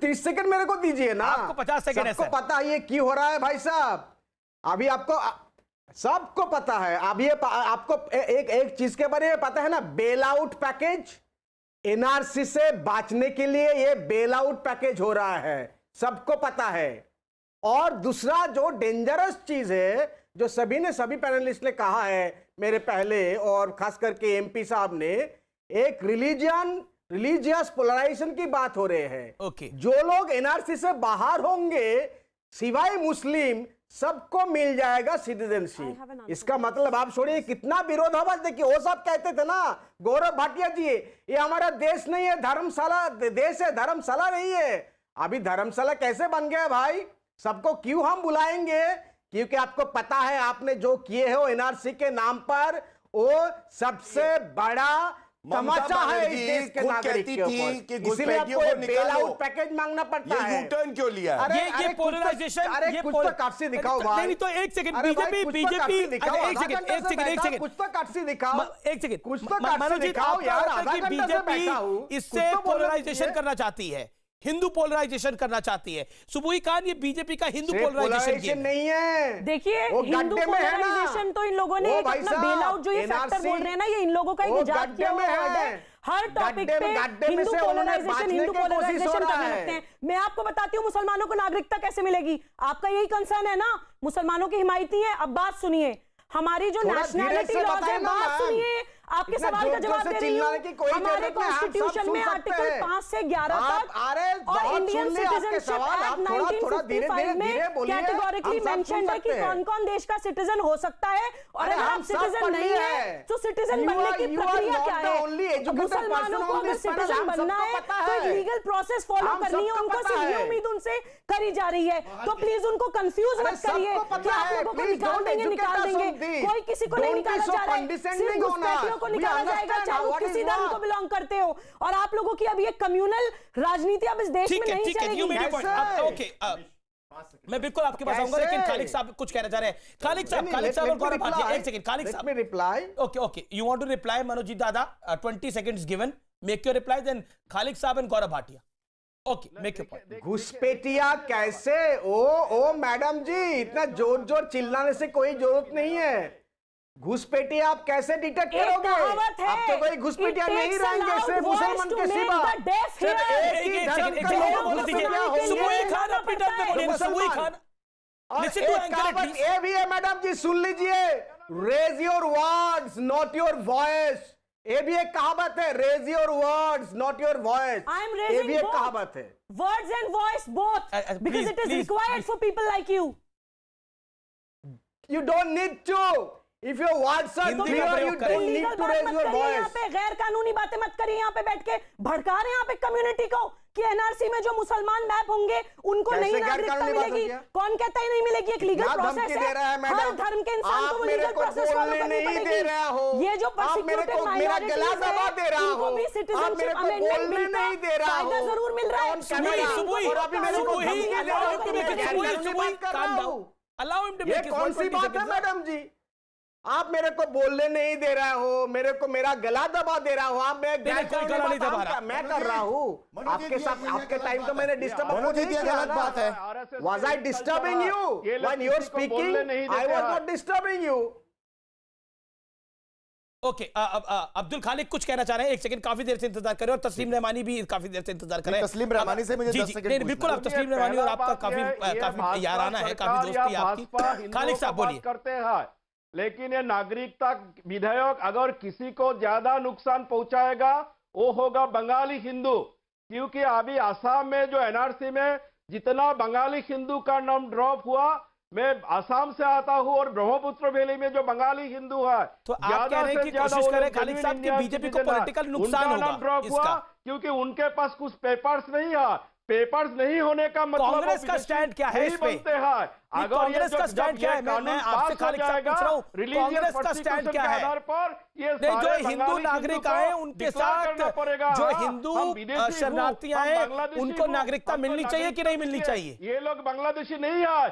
30 सेकंड मेरे को दीजिए ना। आपको 50 सेकंड है। सबको पता है ये क्यों हो रहा है भाई साहब। अभी आपको सबको पता है। अब ये आपको एक चीज के बारे में पता है ना, बेल आउट पैकेज। एनआरसी से बचने के लिए ये बेल आउट पैकेज हो रहा है, सबको पता है। और दूसरा जो डेंजरस चीज है, जो सभी पैनलिस्ट ने कहा है मेरे पहले, और खास करके एमपी साहब ने, एक रिलीजियस पोलराइजेशन की बात हो रहे हैं। जो लोग एनआरसी से बाहर होंगे सिवाय मुस्लिम, सबको मिल जाएगा सिटीजनशिप। इसका मतलब आप छोड़िए कितना विरोधाभास। देखिए वो सब कहते थे ना, गौरव भाटिया जी, ये हमारा देश नहीं है, धर्मशाला देश है, धर्मशाला नहीं है। अभी धर्मशाला कैसे बन गया भाई? सबको क्यों हम बुलाएंगे? क्योंकि आपको पता है आपने जो किए हो एनआरसी के नाम पर, वो सबसे बड़ा तमाचा है इस देश के नागरिक के ऊपर। इसीलिए आपको बेल आउट पैकेज मांगना पड़ता है। यू टर्न क्यों लिया? ये पोलराइजेशन, अरे कुछ तो काटसी दिखाओ भाई। नहीं तो एक सेकंड, बीजेपी कुछ तो काटसी दिखाओ, एक सेकंड, कुछ तो काटसी दिखाओ यार। आधा घंटा से बैठा हूं, इससे पोलराइजेशन करना चाहती है, हिंदू पोलराइजेशन करना चाहती है। सुबुई खान, ये बीजेपी का हिंदू पोलराइजेशन नहीं है। देखिए, हिंदू पोलराइजेशन तो इन लोगों ने अपना बेल आउट जो ये फैक्टर बोल रहे हैं ना, ये इन लोगों का एक इजाद किया हुआ है। हर टॉपिक पे हिंदू पोलराइजेशन करने लगते हैं। मैं आपको बताती हूँ मुसलमानों को नागरिकता कैसे मिलेगी। आपका यही कंसर्न है ना, मुसलमानों की हिमायती है। अब बात सुनिए, हमारी जो नेशनैलिटी लॉज है, बात सुनिए, आपके सवाल का जवाब दे रही हूं। हमारे कॉन्स्टिट्यूशन में आर्टिकल 5 से 11 तक और इंडियन सिटीजनशिप एक्ट 1955 में कैटेगोरिकली मेंशन्ड है कि कौन-कौन देश का सिटीजन हो सकता है, और अगर आप सिटीजन नहीं है तो सिटीजन बनने की प्रक्रिया क्या है। मुसलमानों को अगर सिटीजन बनना है तो एक लीगल प्रोसेस फॉलो करनी है, उनको सिर्फ ये उम्मीद उनसे करी जा रही है। तो प्लीज उनको कंफ्यूज मत करिए कि आप लोगों को निकाल देंगे। कोई किसी को नहीं निकाला जा रहा है, सिर्फ घुसपैठियों को निकाला जाएगा, चाहे वो किसी धर्म को बिलोंग करते हो। और आप लोगों की अभी एक कम्युनल राजनीति अब इस देश में नहीं चलेगी। मैं बिल्कुल आपके पास आऊंगा, लेकिन खालिद साहब कुछ कहना चाह रहे हैं। खालिद साहब और गौरव भाटिया, एक second. Khalid sahab, let me reply. Okay, you want to reply Manojit दादा? 20 seconds given, make your reply, then Khalid sahab and Gaurav Bhatia. Okay, make your point. घुसपैठिया कैसे? ओ मैडम जी, इतना जोर चिल्लाने से कोई जरूरत नहीं है। घुसपैठी आप कैसे डिटेक्ट करोगे? आप तो कोई घुसपैठिया नहीं रहेंगे सिर्फ मुसलमान के सिवा। सिर्फ एक ही धर्म का लोग घुसपैठिया होंगे। मुसलमान। और एक कहावत ये भी है मैडम जी, सुन लीजिए, raise your words not your voice. ये भी एक कहावत है, raise your words not your voice. ये भी एक कहावत है। Words and voice both, because it is required for people like you. You don't need to. If your words are clear, you don't need to raise your voice. यहाँ पे गैर कानूनी बातें मत करिए, यहाँ पे बैठ के भड़का रहे हैं यहाँ पे कम्युनिटी को कि एनआरसी में जो मुसलमान मैप होंगे उनको नहीं नागरिकता मिलेगी। कौन कहता है नहीं मिलेगी? एक लीगल प्रोसेस है, हर धर्म के इंसान को लीगल प्रोसेस फॉलो करनी पड़ेगी। ये जो परसिक्यूटेड माइनॉरिटीज है उनको भी सिटीजनशिप अमेंडमेंट बिल का फायदा जरूर मिल रहा है। ये कौन सी बात है मैडम जी? आप मेरे को बोलने नहीं दे रहे हो, मेरे को मेरा गला दबा दे रहा हो। आप मैं मैं कर रहा हूँ आपके साथ, आपके टाइम तो मैंने डिस्टर्ब गलत बात है। Was I disturbing you when you are speaking? I was not disturbing you. Okay, Abdul Khaliq कुछ कहना चाह रहे हैं, एक सेकंड, काफी देर से इंतजार करें, और तस्लीम रहमानी भी काफी देर से इंतजार कर रहे हैं। तस्लीम रहमानी से मुझे 10 सेकंड बिल्कुल, आप तस्लीम रहमानी और आपका काफी याराना है, काफी दोस्ती है आपकी। खालिक साहब बोलिए। करते हैं, लेकिन ये नागरिकता विधेयक अगर किसी को ज्यादा नुकसान पहुंचाएगा वो होगा बंगाली हिंदू, क्योंकि अभी आसाम में जो एनआरसी में जितना बंगाली हिंदू का नाम ड्रॉप हुआ, मैं आसाम से आता हूं और ब्रह्मपुत्र वैली में जो बंगाली हिंदू है, तो आप कह रहे हैं कि कोशिश करें खालिद साहब कि बीजेपी को पॉलिटिकल नुकसान होगा इसका, क्योंकि उनके पास कुछ पेपर्स नहीं है। पेपर्स नहीं होने का मतलब कांग्रेस का स्टैंड क्या है इस पे? अगर कांग्रेस का स्टैंड क्या है? मैं आपसे खालिद साहब पूछ रहा हूं, कांग्रेस का स्टैंड क्या है? जो हिंदू नागरिक आए उनके साथ जो हिंदू शरणार्थी आए उनको नागरिकता मिलनी चाहिए कि नहीं मिलनी चाहिए? ये लोग बांग्लादेशी नहीं है,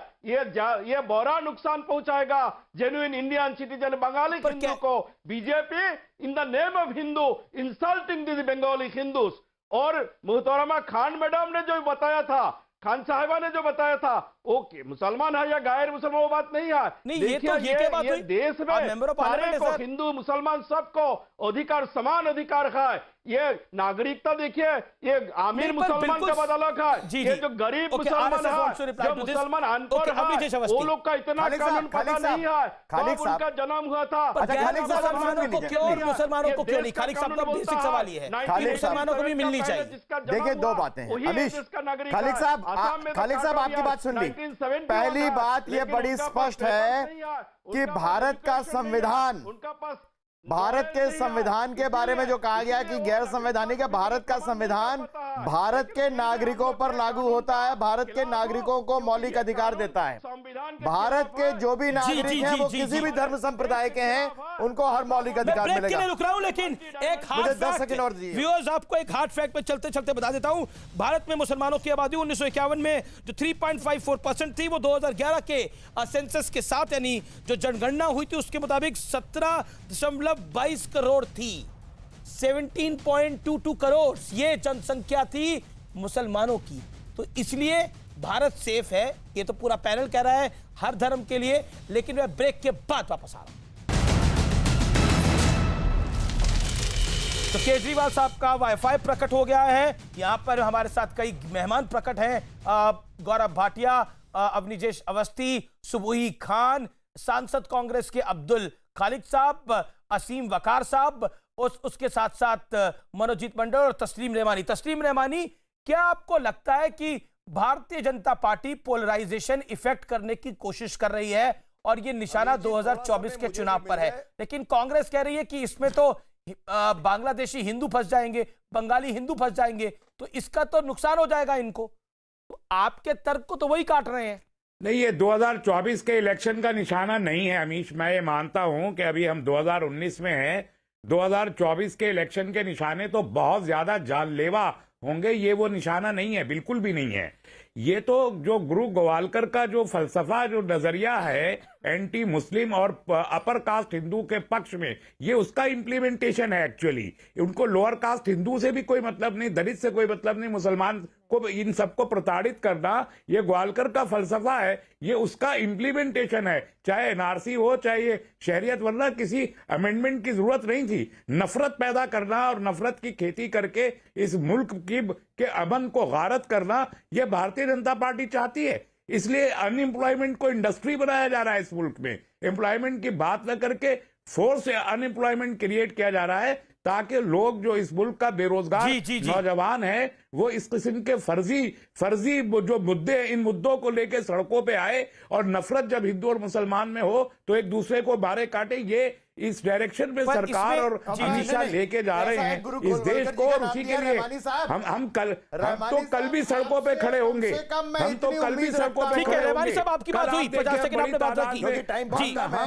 ये बड़ा नुकसान पहुंचाएगा genuine Indian citizen Bengali Hindu को। BJP in the name of Hindu insulting the Bengali Hindus. और मुहतरमा खान मैडम ने जो बताया था, खान साहिबा ने जो बताया था, ओके मुसलमान है या गैर मुसलमान वो बात नहीं है। नहीं, ये बात हुई। देश में सारे को हिंदू मुसलमान सबको अधिकार, समान अधिकार है। ये नागरिकता देखिए, ये आमिर मुसलमान का बात अलग है, ये जो गरीब मुसलमान है, जो मुसलमान अनपढ़ है, वो लोग का इतना कानून पता नहीं है, कब उनका जन्म हुआ था। मुसलमानों को क्यों नहीं? खालिद साहब का बेसिक सवाल ये है, मुसलमानों को भी मिलनी चाहिए। देखिए, दो बातें हैं अनीश। खालिद साहब आपकी बात सुन ली। पहली बात ये बड़ी स्पष्ट है कि भारत का संविधान, भारत के संविधान के बारे में जो कहा गया कि गैर संवैधानिक है, भारत का संविधान भारत के नागरिकों पर लागू होता है, भारत के नागरिकों को मौलिक अधिकार देता है। भारत के जो भी नागरिक हैं वो किसी भी धर्म संप्रदाय के हैं, उनको हर मौलिक अधिकार मिलेगा। मैं रुक रहा हूं, लेकिन एक हार्ड फैक्ट और व्यूअर्स आपको एक हार्ड फैक्ट पे चलते चलते बता देता हूं। भारत में मुसलमानों की आबादी 1951 में जो 3.54% थी, वो 2011 के सेंसस के साथ, यानी जो जनगणना हुई थी उसके मुताबिक 17.22 करोड़ थी। 17.22 करोड़ ये जनसंख्या थी मुसलमानों की। तो इसलिए भारत सेफ है, ये तो पूरा पैनल कह रहा है, हर धर्म के लिए। लेकिन मैं ब्रेक के बाद वापस आ रहा हूं। तो केजरीवाल साहब का वाईफाई प्रकट हो गया है। यहां पर हमारे साथ कई मेहमान प्रकट हैं, गौरव भाटिया, अवनीजेश अवस्थी, सुबोही खान, सांसद कांग्रेस के अब्दुल खालिक साहब, असीम वकार साहब, उसके साथ साथ मनोजीत मंडल और तस्लीम रहमानी। तस्लीम रहमानी, क्या आपको लगता है कि Bharatiya Janata party polarisation effect करने की कोशिश कर रही है और ये निशाना 2024 के चुनाव पर है? लेकिन कांग्रेस कह रही है कि इसमें तो बांग्लादेशी हिंदू फंस जाएंगे, बंगाली हिंदू फंस जाएंगे, तो इसका तो नुकसान हो जाएगा इनको। तो आपके तर्क को तो वही काट रहे हैं। नहीं, ये 2024 के इलेक्शन का निशाना नहीं है अमीश। मैं ये मानता हूं कि अभी हम 2019 में हैं। 2024 के इलेक्शन के निशाने तो बहुत ज्यादा जानलेवा होंगे, ये वो निशाना नहीं है, बिल्कुल भी नहीं है। ये तो जो गुरु गोवालकर का जो फलसफा, जो नजरिया है एंटी मुस्लिम और अपर कास्ट हिंदू के पक्ष में, ये उसका इम्प्लीमेंटेशन है एक्चुअली। उनको लोअर कास्ट हिंदू से भी कोई मतलब नहीं, दलित से कोई मतलब नहीं, मुसलमान को, इन सबको प्रताड़ित करना, ये ग्वालकर का फलसफा है, ये उसका इम्प्लीमेंटेशन है। चाहे एनआरसी हो, चाहे ये शहरियत, वरना किसी अमेंडमेंट की जरूरत नहीं थी। नफरत पैदा करना और नफरत की खेती करके इस मुल्क के अमन को गारत करना, ये भारतीय जनता पार्टी चाहती है। इसलिए अनएम्प्लॉयमेंट को इंडस्ट्री बनाया जा रहा है इस मुल्क में। एम्प्लॉयमेंट की बात न करके फोर्स से अनएम्प्लॉयमेंट क्रिएट किया जा रहा है, ताकि लोग जो इस मुल्क का बेरोजगार नौजवान है वो इस किस्म के फर्जी जो मुद्दे हैं, इन मुद्दों को लेकर सड़कों पे आए और नफरत जब हिंदू और मुसलमान में हो तो एक दूसरे को बारे काटे। ये इस डायरेक्शन में सरकार और अमित शाह लेके जा रहे हैं इस देश को, और उसी के लिए हम तो कल भी सड़कों पे खड़े होंगे। हम तो कल भी सड़कों पे खड़े होंगे। साहब आपकी बात हुई, 50 सेकंड आपने बात रखी।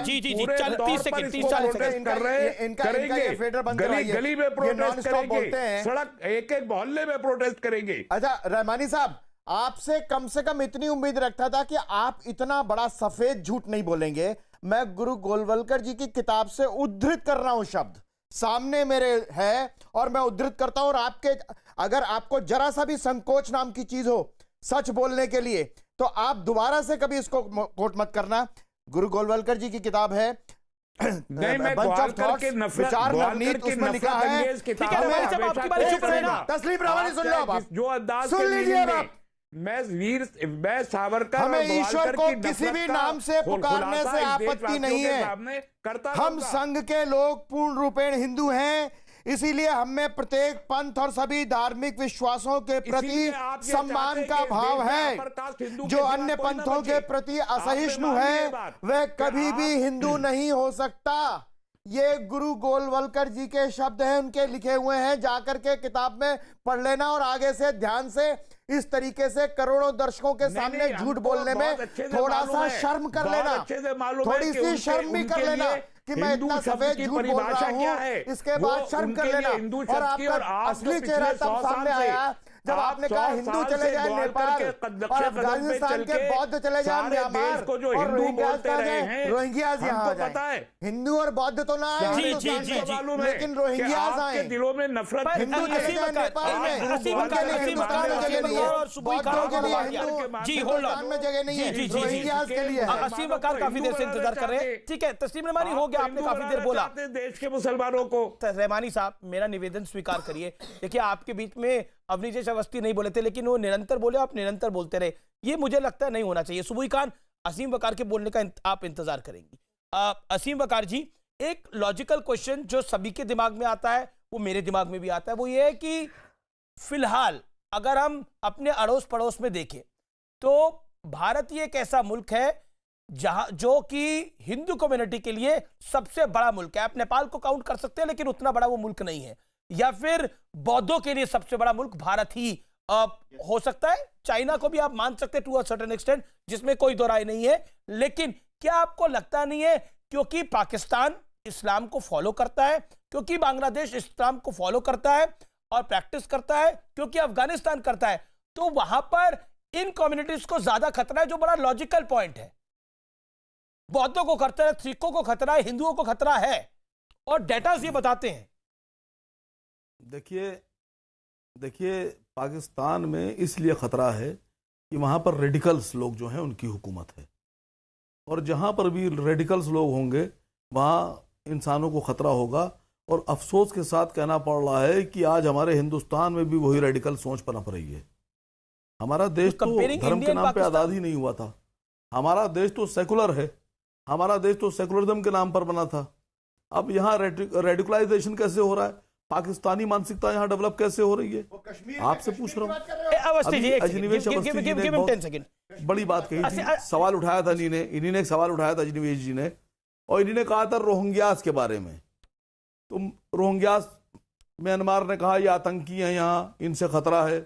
जी 30 सेकंड 30-40 सेकंड कर रहे हैं, करेंगे, गली में प्रोटेस्ट करेंगे, सड़क एक मोहल्ले में प्रोटेस्ट करेंगे। अच्छा रहमानी साहब, आपसे कम इतनी उम्मीद रखता था कि आप इतना बड़ा सफेद झूठ नहीं बोलेंगे। मैं गुरु गोलवलकर जी की किताब से उद्धृत कर रहा हूं, शब्द सामने मेरे है और मैं उद्धृत करता हूं। और आपके अगर आपको जरा सा भी संकोच नाम की चीज हो सच बोलने के लिए, तो आप दोबारा से कभी इसको कोट मत करना। गुरु गोलवलकर जी की किताब है नहीं, मैं ग्वालकर के विचार नवनीत, उसमें लिखा है। तस्लीम रावनी सुन लो आप, जो अंदाज सुन लीजिए। मैं सावरकर, हमें ईश्वर को किसी भी नाम से पुकारने से आपत्ति नहीं है। हम संघ के लोग पूर्ण रूपेण हिंदू हैं, इसीलिए हमें प्रत्येक पंथ और सभी धार्मिक विश्वासों के प्रति सम्मान का भाव है। जो अन्य पंथों के प्रति असहिष्णु है वह कभी भी हिंदू नहीं हो सकता। ये गुरु गोलवलकर जी के शब्द हैं, उनके लिखे हुए हैं, जाकर के किताब में पढ़ लेना और आगे से ध्यान से इस तरीके से करोड़ों दर्शकों के सामने झूठ बोलने में थोड़ा सा शर्म कर लेना, थोड़ी सी शर्म भी कर लेना कि मैं इतना सफेद झूठ बोल रहा हूं, इसके बाद शर्म कर लेना। और आपका असली चेहरा तब सामने आया जब आपने कहा हिंदू चले जाए नेपाल और अफगानिस्तान के बौद्ध चले जाए म्यांमार और रोहिंग्याज यहाँ आ जाए। हिंदू और बौद्ध तो ना आए लेकिन रोहिंग्याज आए। दिलों में नफरत, हिंदू चले जाए नेपाल में, उनके लिए हिंदुस्तान में जगह नहीं है, बौद्धों के लिए हिंदुस्तान में जगह नहीं है, रोहिंग्याज के लिए। असीम वकार काफी देर से इंतजार कर रहे हैं। ठीक है तस्लीम रहमानी, हो गया, आपने काफी देर बोला देश के मुसलमानों को। रहमानी साहब मेरा निवेदन स्वीकार करिए। देखिए आपके बीच में अवनीश अवस्थी नहीं बोले थे, लेकिन वो निरंतर बोले, आप निरंतर बोलते रहे। ये मुझे लगता है नहीं होना चाहिए। सुबुई खान, असीम वकार के बोलने का आप इंतजार करेंगी। असीम वकार जी, एक लॉजिकल क्वेश्चन जो सभी के दिमाग में आता है, वो मेरे दिमाग में भी आता है, वो ये है कि फिलहाल अगर हम अपने अड़ोस पड़ोस में देखें तो भारत ये एक ऐसा मुल्क है जहां जो कि हिंदू कम्युनिटी के लिए सबसे बड़ा मुल्क है। आप नेपाल को काउंट कर सकते हैं, लेकिन उतना बड़ा वो मुल्क नहीं है। या फिर बौद्धों के लिए सबसे बड़ा मुल्क भारत ही हो सकता है। चाइना को भी आप मान सकते हैं टू अ सर्टेन एक्सटेंट, जिसमें कोई दो राय नहीं है। लेकिन क्या आपको लगता नहीं है क्योंकि पाकिस्तान इस्लाम को फॉलो करता है, क्योंकि बांग्लादेश इस्लाम को फॉलो करता है और प्रैक्टिस करता है, क्योंकि अफगानिस्तान करता है, तो वहां पर इन कम्युनिटीज को ज्यादा खतरा है, जो बड़ा लॉजिकल पॉइंट है। बौद्धों को खतरा है, सिखों को खतरा है, हिंदुओं को खतरा है, और डेटा ये बताते हैं। देखिए पाकिस्तान में इसलिए खतरा है कि वहां पर रेडिकल्स लोग जो हैं उनकी हुकूमत है, और जहां पर भी रेडिकल्स लोग होंगे वहां इंसानों को खतरा होगा। और अफसोस के साथ कहना पड़ रहा है कि आज हमारे हिंदुस्तान में भी वही रेडिकल सोच पनप रही है। हमारा देश तो धर्म के नाम पे आज़ाद ही नहीं हुआ था। हमारा देश तो सेकुलर है, हमारा देश तो सेकुलरिज्म के नाम पर बना था। अब यहाँ रेडिकलाइजेशन कैसे हो रहा है, पाकिस्तानी मानसिकता यहाँ डेवलप कैसे हो रही है, आपसे पूछ रहा हूँ। बड़ी बात कही थी, सवाल उठाया था इन्हीं ने एक सवाल उठाया था अजनिवेश जी ने, और इन्हीं ने कहा था रोहिंग्यास के बारे में। तो रोहिंग्यास म्यांमार ने कहा ये आतंकी हैं, यहाँ इनसे खतरा है।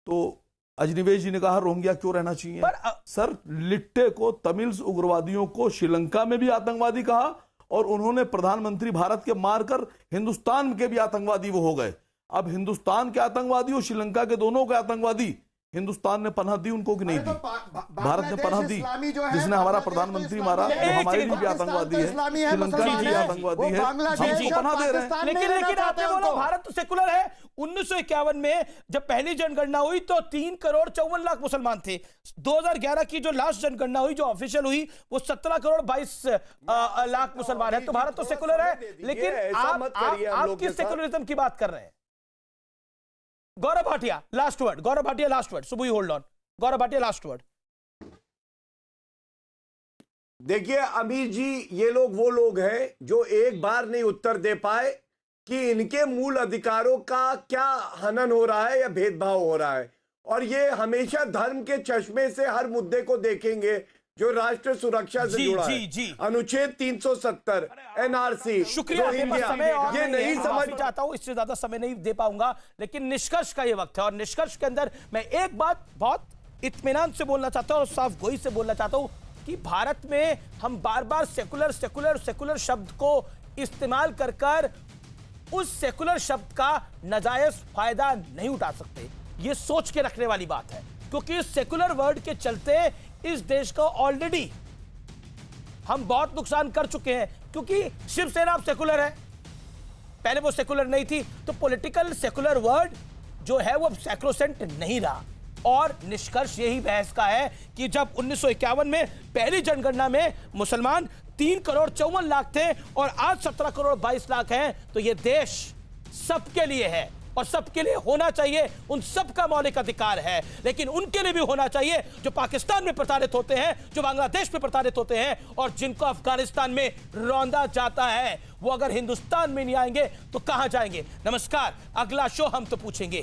तो अजनिवेश जी ने कहा रोहिंग्या क्यों रहना चाहिए। सर लिट्टे को, तमिल उग्रवादियों को श्रीलंका में भी आतंकवादी कहा, और उन्होंने प्रधानमंत्री भारत के मारकर हिंदुस्तान के भी आतंकवादी वो हो गए। अब हिंदुस्तान के आतंकवादी और श्रीलंका के दोनों के आतंकवादी हिंदुस्तान ने पनाह दी उनको कि नहीं दी? भारत ने पनाह दी, इस्लामी जो है, जिसने हमारा बांग्लादेश प्रधानमंत्री इस्लामी मारा, है। वो हमारे लिए भी पाकिस्तान आतंकवादी तो है, इस्लामी है, श्रीलंका मुसलमान भी है, आतंकवादी वो है, बांग्लादेश हमको और पनाह दे रहे हैं। पाकिस्तान में लेकिन रहना लेकिन चाहते आपने हैं बोला उनको। भारत तो सेकुलर है। 1951 में जब पहली जनगणना हुई तो 3,54,00,000 मुसलमान थे। 2011 की जो लास्ट जनगणना हुई, जो ऑफिशियल हुई, वो 17,22,00,000 मुसलमान है। तो भारत तो सेकुलर है, लेकिन आप किस सेकुलरिज्म की बात कर रहे हैं? Gaurav Bhatia last word, Gaurav Bhatia last word, सुबह hold on, Gaurav Bhatia last word. देखिए अमीर जी, ये लोग वो लोग हैं जो एक बार नहीं उत्तर दे पाए कि इनके मूल अधिकारों का क्या हनन हो रहा है या भेदभाव हो रहा है, और ये हमेशा धर्म के चश्मे से हर मुद्दे को देखेंगे जो राष्ट्र सुरक्षा से जुड़ा है। अनुच्छेद 370 एनआरसी। शुक्रिया, समय और ये नहीं समझ चाहता हूं, इससे ज्यादा समय नहीं दे पाऊंगा, लेकिन निष्कर्ष का ये वक्त है, और निष्कर्ष के अंदर मैं एक बात बहुत इत्मीनान से बोलना चाहता हूं और साफ गोई से बोलना चाहता हूं कि भारत में हम बार बार सेकुलर सेकुलर सेकुलर शब्द को इस्तेमाल कर कर उस सेकुलर शब्द का नाजायज फायदा नहीं उठा सकते। ये सोच के रखने वाली बात है, क्योंकि इस सेकुलर वर्ड के चलते इस देश को ऑलरेडी हम बहुत नुकसान कर चुके हैं। क्योंकि शिवसेना अब सेकुलर है, पहले वो सेकुलर नहीं थी, तो पॉलिटिकल सेकुलर वर्ड जो है वो अब सैक्रोसेंट नहीं रहा। और निष्कर्ष यही बहस का है कि जब 1951 में पहली जनगणना में मुसलमान 3,54,00,000 थे और आज 17,22,00,000 हैं, तो ये देश सबके लिए है और सबके लिए होना चाहिए, उन सबका मौलिक अधिकार है। लेकिन उनके लिए भी होना चाहिए जो पाकिस्तान में प्रताड़ित होते हैं, जो बांग्लादेश में प्रताड़ित होते हैं, और जिनको अफगानिस्तान में रौंदा जाता है। वो अगर हिंदुस्तान में नहीं आएंगे तो कहां जाएंगे? नमस्कार, अगला शो हम तो पूछेंगे।